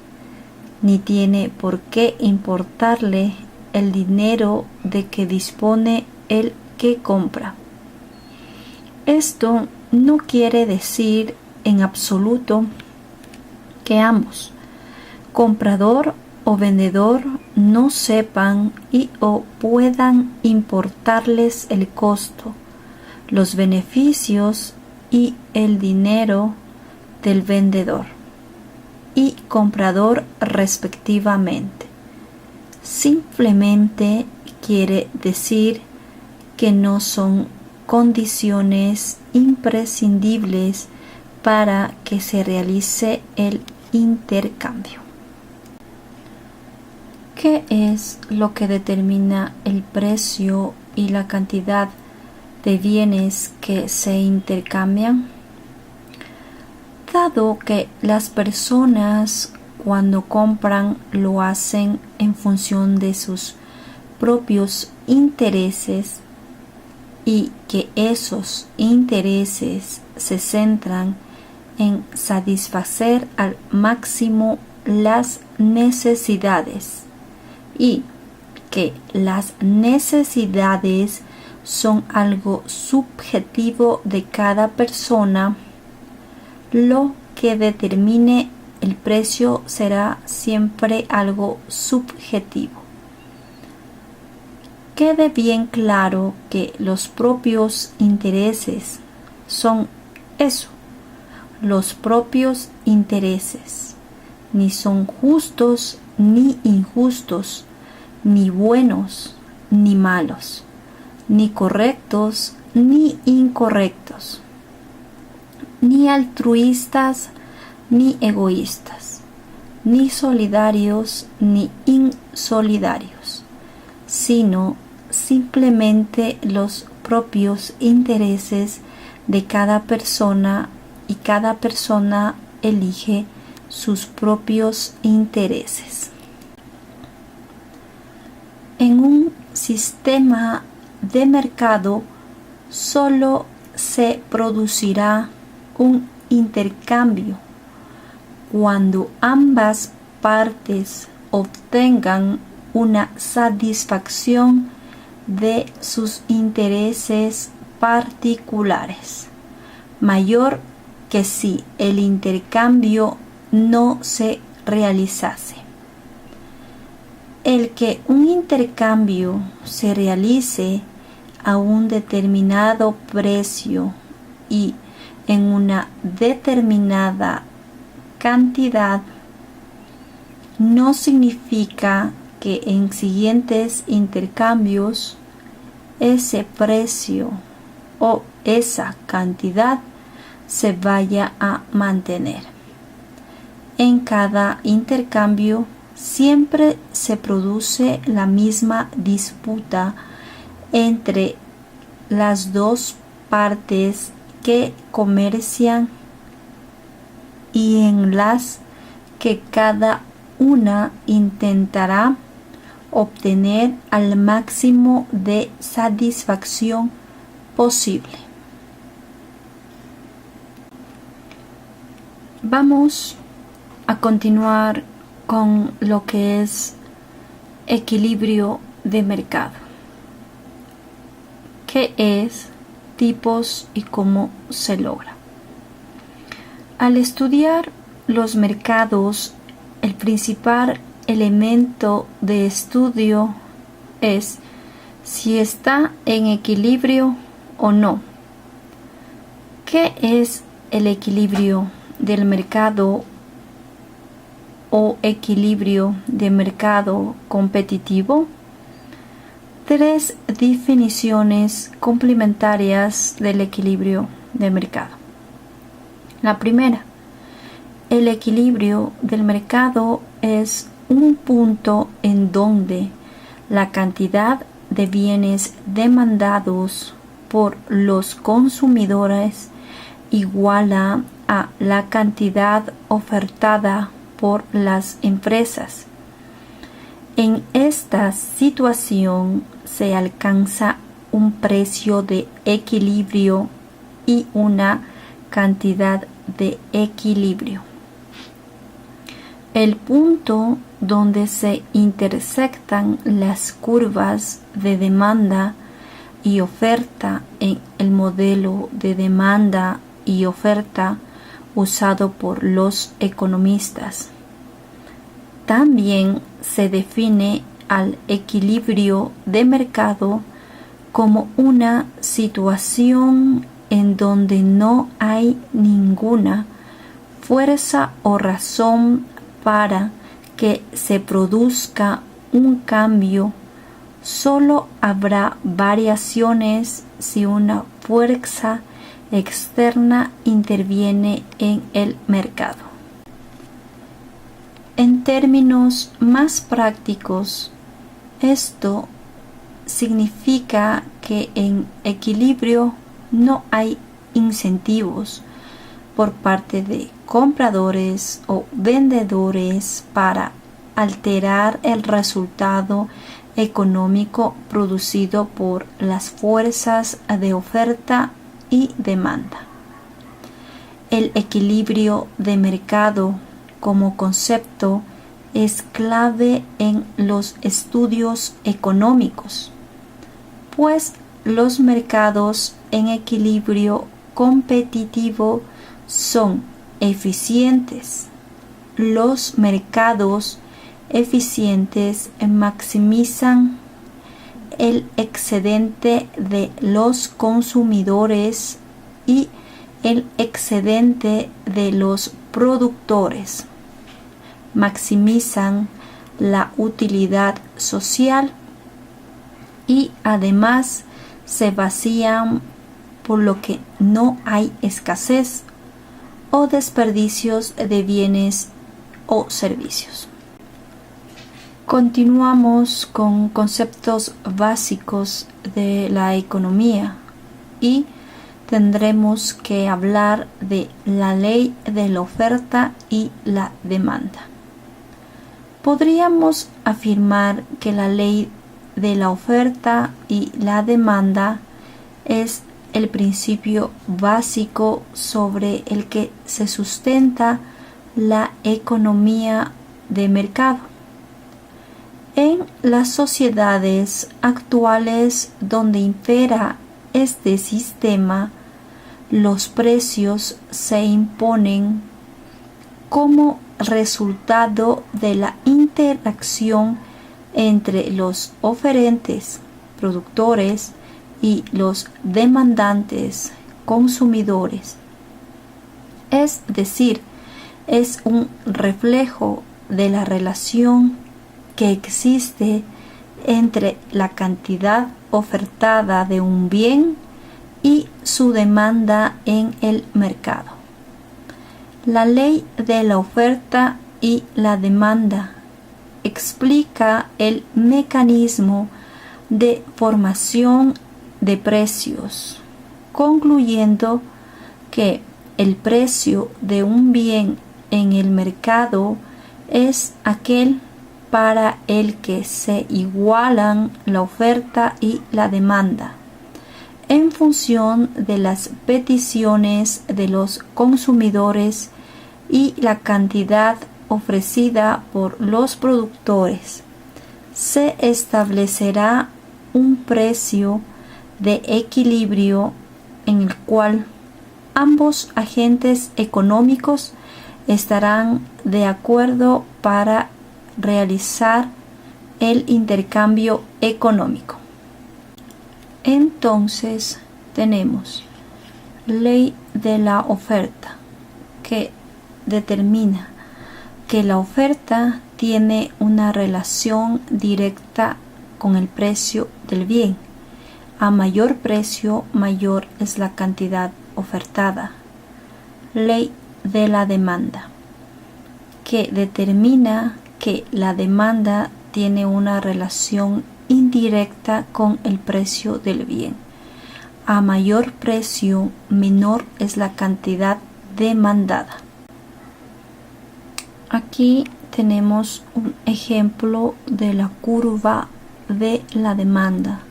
ni tiene por qué importarle el dinero de que dispone el que compra. Esto no quiere decir en absoluto que ambos, comprador o vendedor, no sepan y o puedan importarles el costo, los beneficios y el dinero del vendedor y comprador respectivamente. Simplemente quiere decir que no son condiciones imprescindibles para que se realice el intercambio. ¿Qué es lo que determina el precio y la cantidad de bienes que se intercambian? Dado que las personas cuando compran lo hacen en función de sus propios intereses y que esos intereses se centran en satisfacer al máximo las necesidades y que las necesidades son algo subjetivo de cada persona, lo que determine el precio será siempre algo subjetivo. Quede bien claro que los propios intereses son eso, los propios intereses, ni son justos ni injustos, ni buenos ni malos, ni correctos ni incorrectos, ni altruistas ni egoístas, ni solidarios ni insolidarios, sino simplemente los propios intereses de cada persona, y cada persona elige sus propios intereses. En un sistema de mercado solo se producirá un intercambio cuando ambas partes obtengan una satisfacción de sus intereses particulares, mayor que si el intercambio no se realizase. El que un intercambio se realice a un determinado precio y en una determinada cantidad no significa que en siguientes intercambios ese precio o esa cantidad se vaya a mantener. En cada intercambio siempre se produce la misma disputa entre las dos partes que comercian y en las que cada una intentará obtener al máximo de satisfacción posible. Vamos a continuar con lo que es equilibrio de mercado. ¿Qué es? Tipos y cómo se logra. Al estudiar los mercados, el principal elemento de estudio es si está en equilibrio o no. ¿Qué es el equilibrio del mercado o equilibrio de mercado competitivo? Tres definiciones complementarias del equilibrio de mercado. La primera, el equilibrio del mercado es un punto en donde la cantidad de bienes demandados por los consumidores iguala a la cantidad ofertada por las empresas. En esta situación se alcanza un precio de equilibrio y una cantidad de equilibrio. El punto donde se intersectan las curvas de demanda y oferta en el modelo de demanda y oferta usado por los economistas. También se define al equilibrio de mercado como una situación en donde no hay ninguna fuerza o razón para que se produzca un cambio. Solo habrá variaciones si una fuerza externa interviene en el mercado. En términos más prácticos, esto significa que en equilibrio no hay incentivos por parte de compradores o vendedores para alterar el resultado económico producido por las fuerzas de oferta y demanda. El equilibrio de mercado como concepto es clave en los estudios económicos, pues los mercados en equilibrio competitivo son eficientes. Los mercados eficientes maximizan el excedente de los consumidores y el excedente de los productores. Maximizan la utilidad social y además se vacían, por lo que no hay escasez o desperdicios de bienes o servicios. Continuamos con conceptos básicos de la economía y tendremos que hablar de la ley de la oferta y la demanda. Podríamos afirmar que la ley de la oferta y la demanda es el principio básico sobre el que se sustenta la economía de mercado. En las sociedades actuales donde impera este sistema, los precios se imponen como resultado de la interacción entre los oferentes, productores, y los demandantes, consumidores. Es decir, es un reflejo de la relación que existe entre la cantidad ofertada de un bien y su demanda en el mercado. La ley de la oferta y la demanda explica el mecanismo de formación de precios, concluyendo que el precio de un bien en el mercado es aquel para el que se igualan la oferta y la demanda en función de las peticiones de los consumidores y la cantidad ofrecida por los productores. Se establecerá un precio de equilibrio en el cual ambos agentes económicos estarán de acuerdo para realizar el intercambio económico. Entonces tenemos ley de la oferta, que determina que la oferta tiene una relación directa con el precio del bien. A mayor precio, mayor es la cantidad ofertada. Ley de la demanda, que determina que la demanda tiene una relación indirecta con el precio del bien. A mayor precio, menor es la cantidad demandada. Aquí tenemos un ejemplo de la curva de la demanda.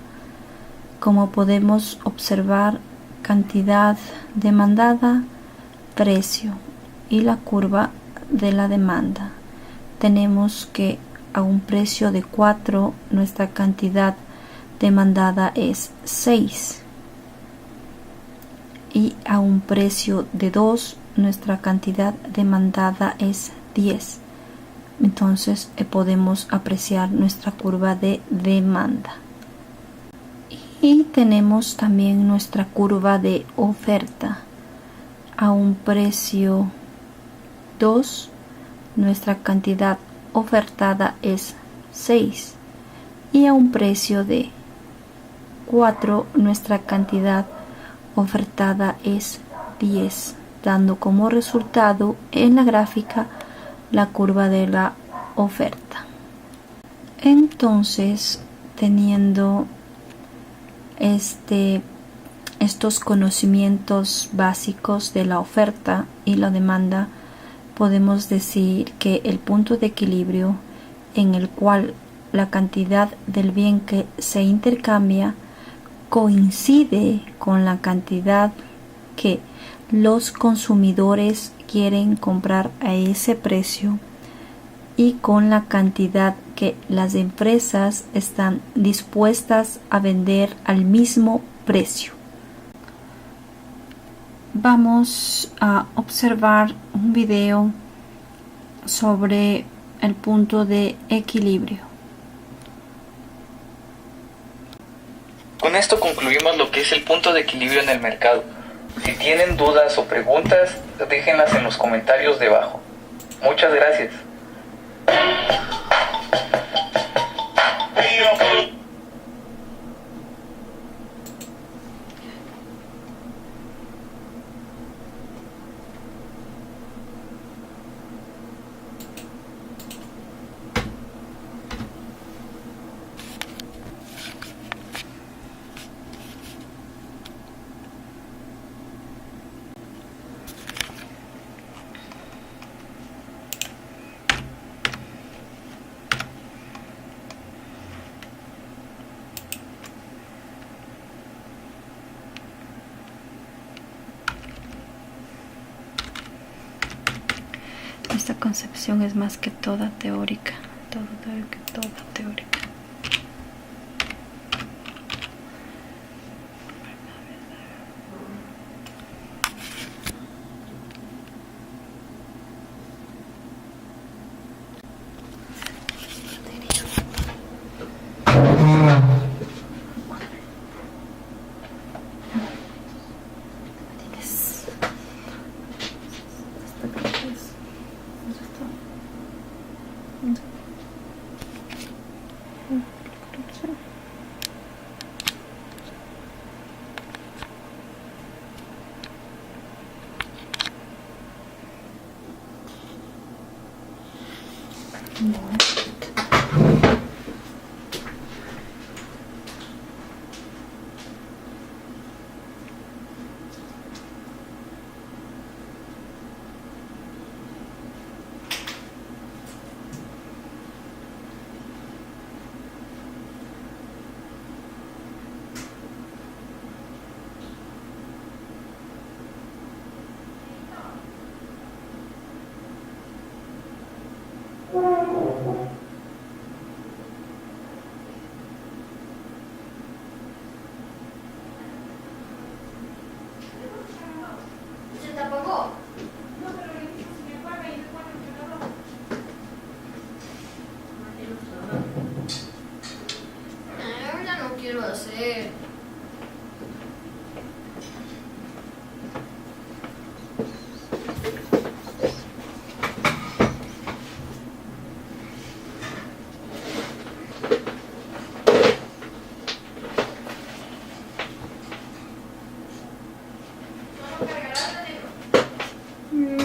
Como podemos observar, cantidad demandada, precio y la curva de la demanda. tenemos que a un precio de 4 nuestra cantidad demandada es 6 y a un precio de 2 nuestra cantidad demandada es 10. Entonces podemos apreciar nuestra curva de demanda. Y tenemos también nuestra curva de oferta. A un precio 2 nuestra cantidad ofertada es 6 y a un precio de 4 nuestra cantidad ofertada es 10, dando como resultado en la gráfica la curva de la oferta. Entonces, teniendo estos conocimientos básicos de la oferta y la demanda, podemos decir que el punto de equilibrio en el cual la cantidad del bien que se intercambia coincide con la cantidad que los consumidores quieren comprar a ese precio y con la cantidad que las empresas están dispuestas a vender al mismo precio. Vamos a observar un video sobre el punto de equilibrio. Con esto concluimos lo que es el punto de equilibrio en el mercado. Si tienen dudas o preguntas, déjenlas en los comentarios debajo. Muchas gracias. Esta concepción es más que toda teórica, toda teórica. Quiero hacer.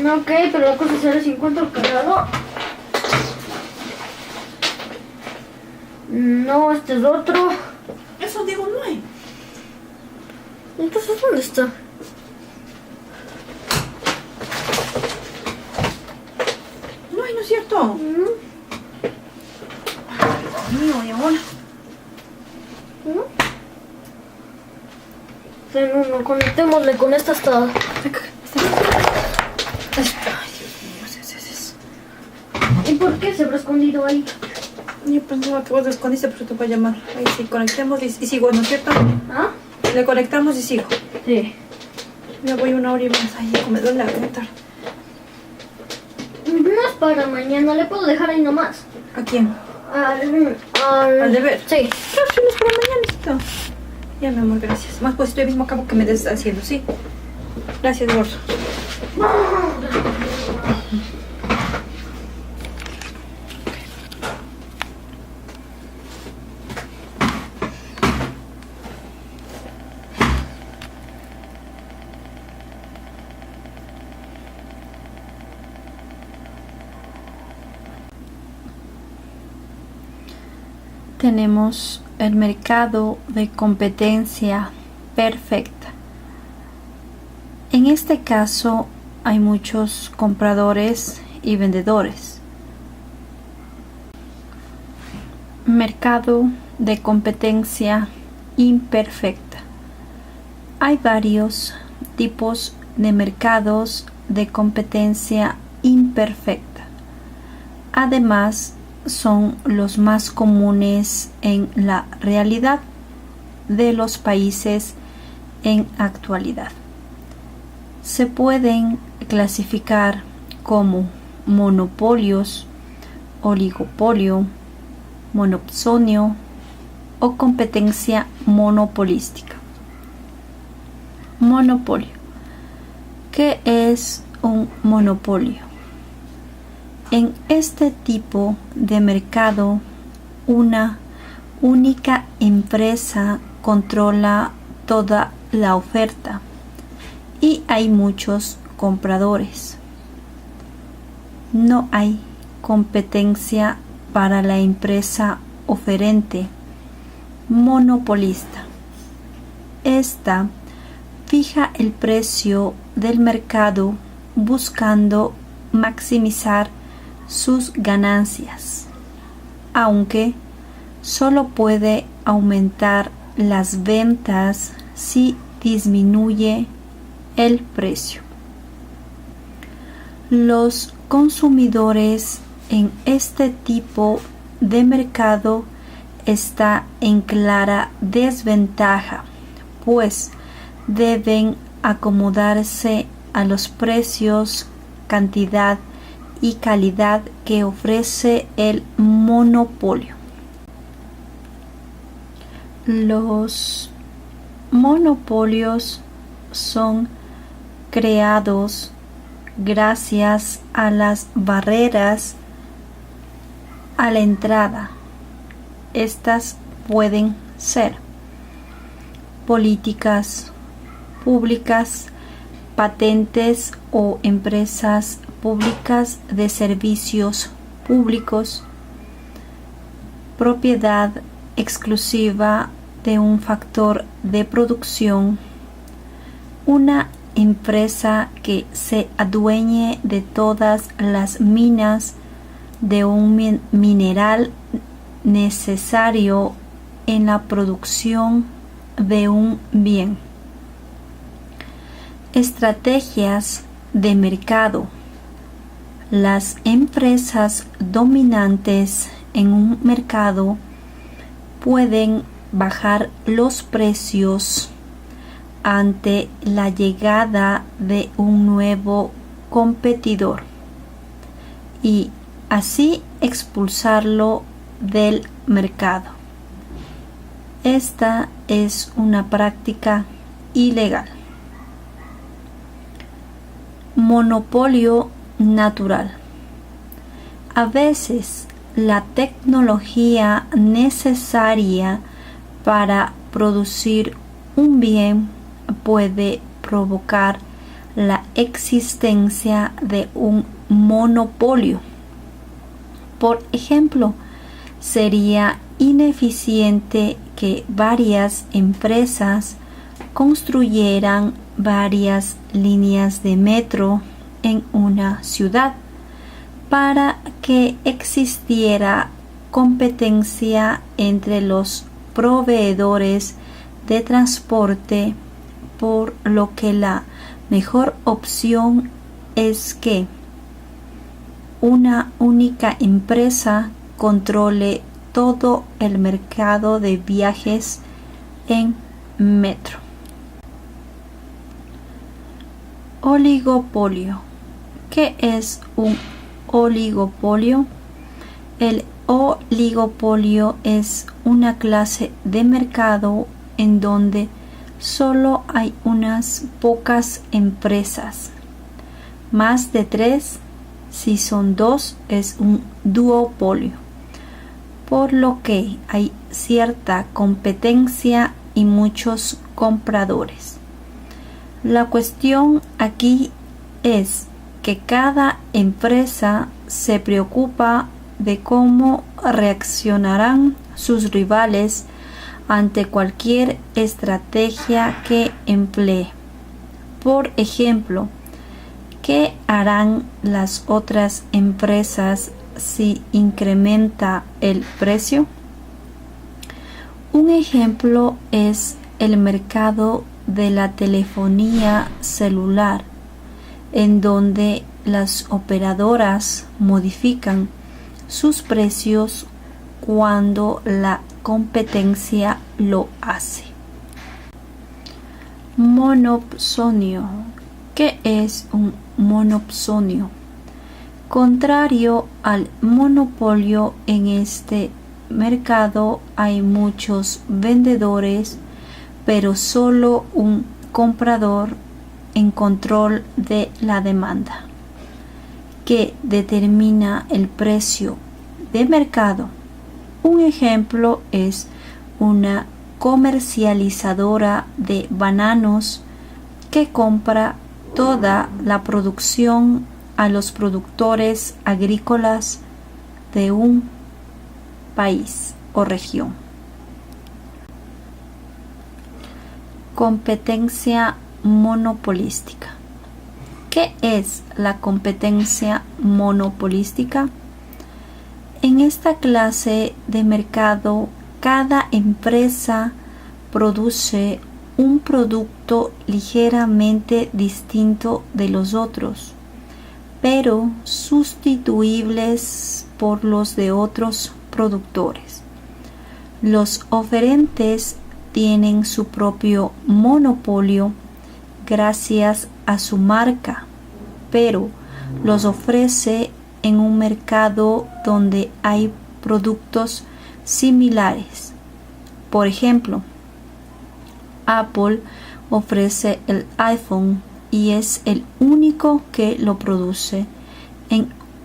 Ok, pero la cosa será si encuentro el cargador. No, este es otro. Eso digo, no hay. Entonces, ¿dónde está? No hay, ¿no es cierto? Ay, Dios mío, ¿y ahora? No, conectémosle con esta hasta... Ay, Dios mío, ¿qué es eso? por qué se habrá escondido ahí? Yo pensaba que vos lo escondiste, pero te voy a llamar. Ahí sí, conectemos y sigo, ¿no es cierto? ¿Ah? Le conectamos y sigo. Sí. Ya voy 1 hora y más. Ay, hijo, me duele la garganta. No es para mañana, le puedo dejar ahí nomás. ¿A quién? Al deber. Sí. Claro, no es para mañana, esto. Ya, mi amor, gracias. Más pues estoy mismo acabo que me des haciendo, ¿sí? Gracias, gordo. Tenemos el mercado de competencia perfecta. En este caso hay muchos compradores y vendedores. Mercado de competencia imperfecta. Hay varios tipos de mercados de competencia imperfecta. Además, son los más comunes en la realidad de los países en actualidad. Se pueden clasificar como monopolios, oligopolio, monopsonio o competencia monopolística. Monopolio. ¿Qué es un monopolio? En este tipo de mercado, una única empresa controla toda la oferta y hay muchos compradores. No hay competencia para la empresa oferente monopolista. Esta fija el precio del mercado buscando maximizar sus ganancias, aunque solo puede aumentar las ventas si disminuye el precio. Los consumidores en este tipo de mercado están en clara desventaja, pues deben acomodarse a los precios, cantidad y calidad que ofrece el monopolio. Los monopolios son creados gracias a las barreras a la entrada. Estas pueden ser políticas públicas, patentes o empresas públicas de servicios públicos, propiedad exclusiva de un factor de producción, una empresa que se adueñe de todas las minas de un mineral necesario en la producción de un bien. Estrategias de mercado. Las empresas dominantes en un mercado pueden bajar los precios ante la llegada de un nuevo competidor y así expulsarlo del mercado. Esta es una práctica ilegal. Monopolio natural. A veces la tecnología necesaria para producir un bien puede provocar la existencia de un monopolio. Por ejemplo, sería ineficiente que varias empresas construyeran varias líneas de metro en una ciudad para que existiera competencia entre los proveedores de transporte, por lo que la mejor opción es que una única empresa controle todo el mercado de viajes en metro. Oligopolio. ¿Qué es un oligopolio? El oligopolio es una clase de mercado en donde solo hay unas pocas empresas. Más de 3, si son 2, es un duopolio, por lo que hay cierta competencia y muchos compradores. La cuestión aquí es que cada empresa se preocupa de cómo reaccionarán sus rivales ante cualquier estrategia que emplee. Por ejemplo, ¿qué harán las otras empresas si incrementa el precio? Un ejemplo es el mercado de la telefonía celular, en donde las operadoras modifican sus precios cuando la competencia lo hace. Monopsonio. ¿Qué es un monopsonio? Contrario al monopolio, en este mercado hay muchos vendedores, pero solo un comprador en control de la demanda, que determina el precio de mercado. Un ejemplo es una comercializadora de bananos que compra toda la producción a los productores agrícolas de un país o región. Competencia monopolística. ¿Qué es la competencia monopolística? En esta clase de mercado, cada empresa produce un producto ligeramente distinto de los otros, pero sustituibles por los de otros productores. Los oferentes tienen su propio monopolio gracias a su marca, pero los ofrece en un mercado donde hay productos similares. Por ejemplo, Apple ofrece el iPhone y es el único que lo produce.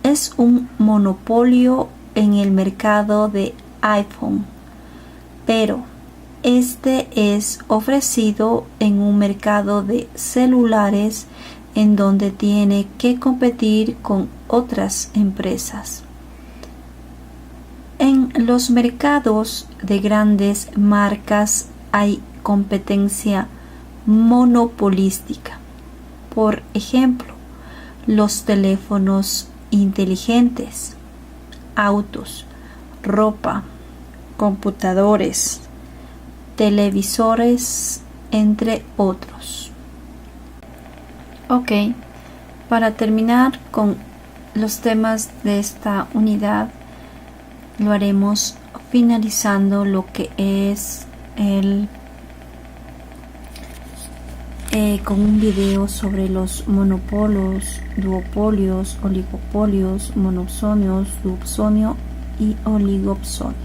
Es un monopolio en el mercado de iPhone, pero este es ofrecido en un mercado de celulares en donde tiene que competir con otras empresas. En los mercados de grandes marcas hay competencia monopolística. Por ejemplo, los teléfonos inteligentes, autos, ropa, computadores, televisores, entre otros. Ok, para terminar con los temas de esta unidad, lo haremos finalizando lo que es con un video sobre los monopolios, duopolios, oligopolios, monopsonios, duopsonio y oligopsonio.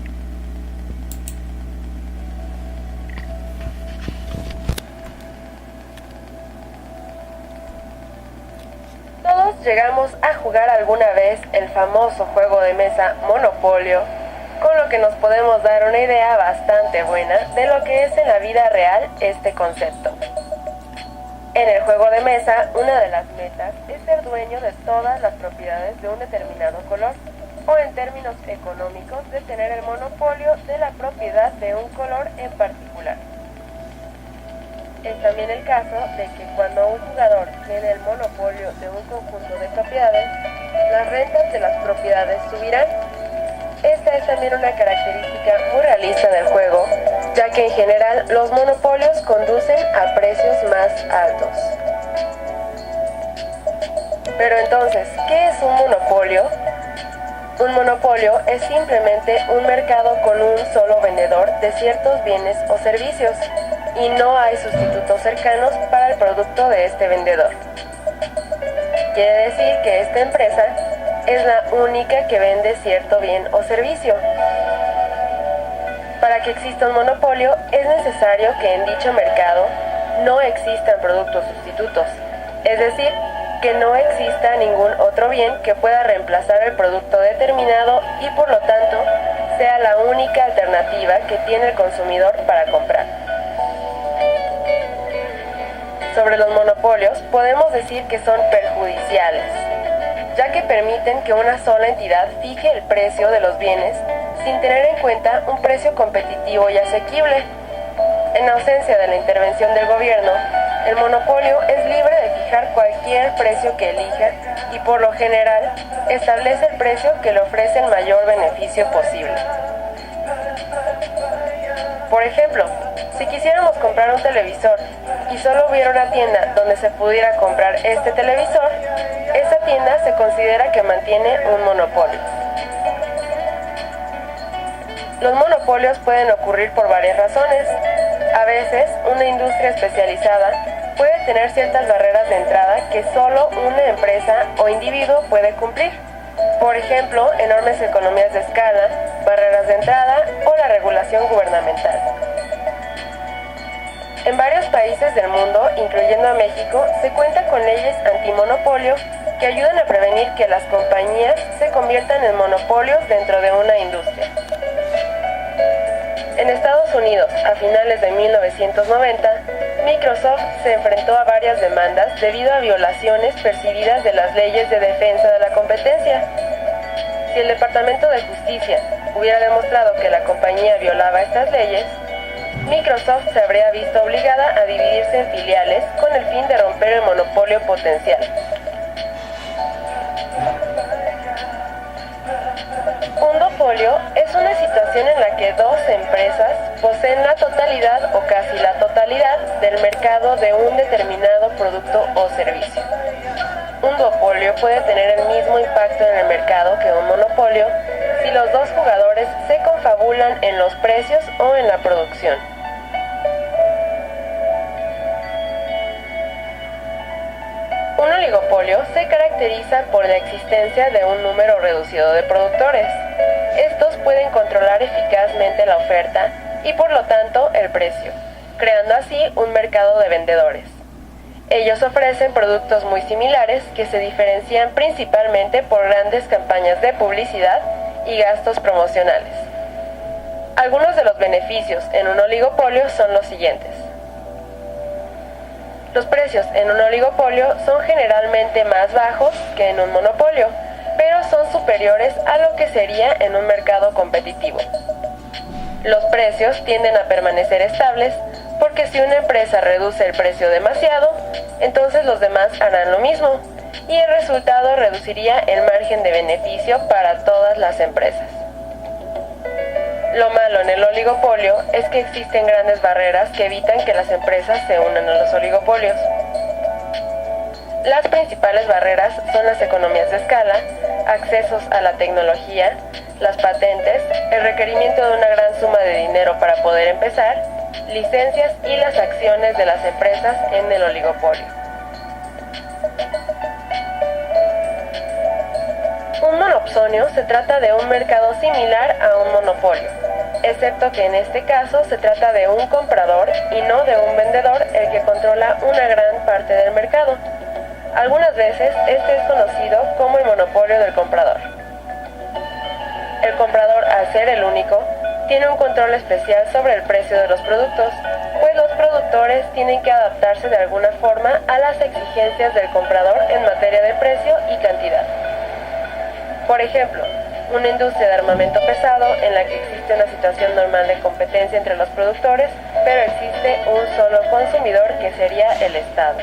Todos llegamos a jugar alguna vez el famoso juego de mesa Monopolio, con lo que nos podemos dar una idea bastante buena de lo que es en la vida real este concepto. En el juego de mesa, una de las metas es ser dueño de todas las propiedades de un determinado color, o en términos económicos, de tener el monopolio de la propiedad de un color en particular. Es también el caso de que cuando un jugador tiene el monopolio de un conjunto de propiedades, las rentas de las propiedades subirán. Esta es también una característica muy realista del juego, ya que en general los monopolios conducen a precios más altos. Pero entonces, ¿qué es un monopolio? Un monopolio es simplemente un mercado con un solo vendedor de ciertos bienes o servicios y no hay sustitutos cercanos para el producto de este vendedor. Quiere decir que esta empresa es la única que vende cierto bien o servicio. Para que exista un monopolio es necesario que en dicho mercado no existan productos sustitutos, es decir, que no exista ningún otro bien que pueda reemplazar el producto determinado y por lo tanto sea la única alternativa que tiene el consumidor para comprar. Sobre los monopolios podemos decir que son perjudiciales, ya que permiten que una sola entidad fije el precio de los bienes sin tener en cuenta un precio competitivo y asequible. En ausencia de la intervención del gobierno, el monopolio es libre de fijar cualquier precio que elija y por lo general establece el precio que le ofrece el mayor beneficio posible. Por ejemplo, si quisiéramos comprar un televisor y solo hubiera una tienda donde se pudiera comprar este televisor, esa tienda se considera que mantiene un monopolio. Los monopolios pueden ocurrir por varias razones. A veces, una industria especializada puede tener ciertas barreras de entrada que solo una empresa o individuo puede cumplir. Por ejemplo, enormes economías de escala, barreras de entrada o la regulación gubernamental. En varios países del mundo, incluyendo a México, se cuenta con leyes antimonopolio que ayudan a prevenir que las compañías se conviertan en monopolios dentro de una industria. En Estados Unidos, a finales de 1990, Microsoft se enfrentó a varias demandas debido a violaciones percibidas de las leyes de defensa de la competencia. Si el Departamento de Justicia hubiera demostrado que la compañía violaba estas leyes, Microsoft se habría visto obligada a dividirse en filiales con el fin de romper el monopolio potencial. Un duopolio es una situación en la que dos empresas poseen la totalidad o casi la totalidad del mercado de un determinado producto o servicio. Un duopolio puede tener el mismo impacto en el mercado que un monopolio si los dos jugadores se confabulan en los precios o en la producción. Un oligopolio se caracteriza por la existencia de un número reducido de productores. Estos pueden controlar eficazmente la oferta y por lo tanto el precio, creando así un mercado de vendedores. Ellos ofrecen productos muy similares que se diferencian principalmente por grandes campañas de publicidad y gastos promocionales. Algunos de los beneficios en un oligopolio son los siguientes. Los precios en un oligopolio son generalmente más bajos que en un monopolio, pero son superiores a lo que sería en un mercado competitivo. Los precios tienden a permanecer estables porque si una empresa reduce el precio demasiado, entonces los demás harán lo mismo y el resultado reduciría el margen de beneficio para todas las empresas. Lo malo en el oligopolio es que existen grandes barreras que evitan que las empresas se unan a los oligopolios. Las principales barreras son las economías de escala, accesos a la tecnología, las patentes, el requerimiento de una gran suma de dinero para poder empezar, licencias y las acciones de las empresas en el oligopolio. Un monopsonio se trata de un mercado similar a un monopolio, excepto que en este caso se trata de un comprador y no de un vendedor el que controla una gran parte del mercado. Algunas veces este es conocido como el monopolio del comprador. El comprador, al ser el único, tiene un control especial sobre el precio de los productos, pues los productores tienen que adaptarse de alguna forma a las exigencias del comprador en materia de precio y cantidad. Por ejemplo, una industria de armamento pesado en la que existe una situación normal de competencia entre los productores, pero existe un solo consumidor que sería el Estado.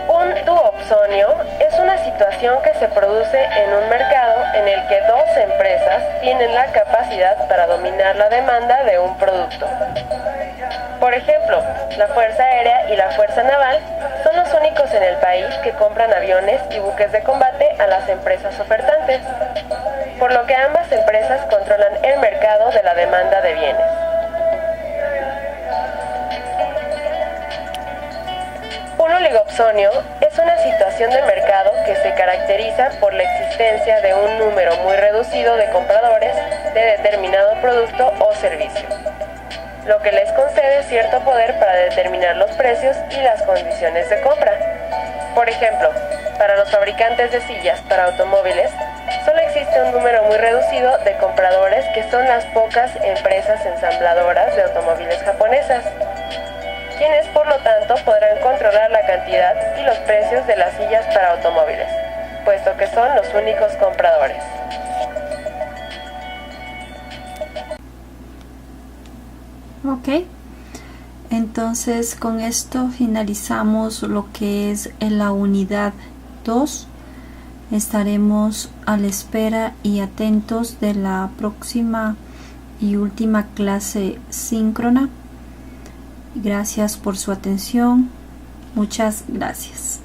Un duopsonio es una situación que se produce en un mercado en el que dos empresas tienen la capacidad para dominar la demanda de un producto. Por Por ejemplo, la Fuerza Aérea y la Fuerza Naval son los únicos en el país que compran aviones y buques de combate a las empresas ofertantes, por lo que ambas empresas controlan el mercado de la demanda de bienes. Un oligopsonio es una situación de mercado que se caracteriza por la existencia de un número muy reducido de compradores de determinado producto o servicio, lo que les concede cierto poder para determinar los precios y las condiciones de compra. Por ejemplo, para los fabricantes de sillas para automóviles, solo existe un número muy reducido de compradores que son las pocas empresas ensambladoras de automóviles japonesas, quienes por lo tanto podrán controlar la cantidad y los precios de las sillas para automóviles, puesto que son los únicos compradores. Ok, entonces con esto finalizamos lo que es en la unidad 2. Estaremos a la espera y atentos de la próxima y última clase síncrona. Gracias por su atención. Muchas gracias.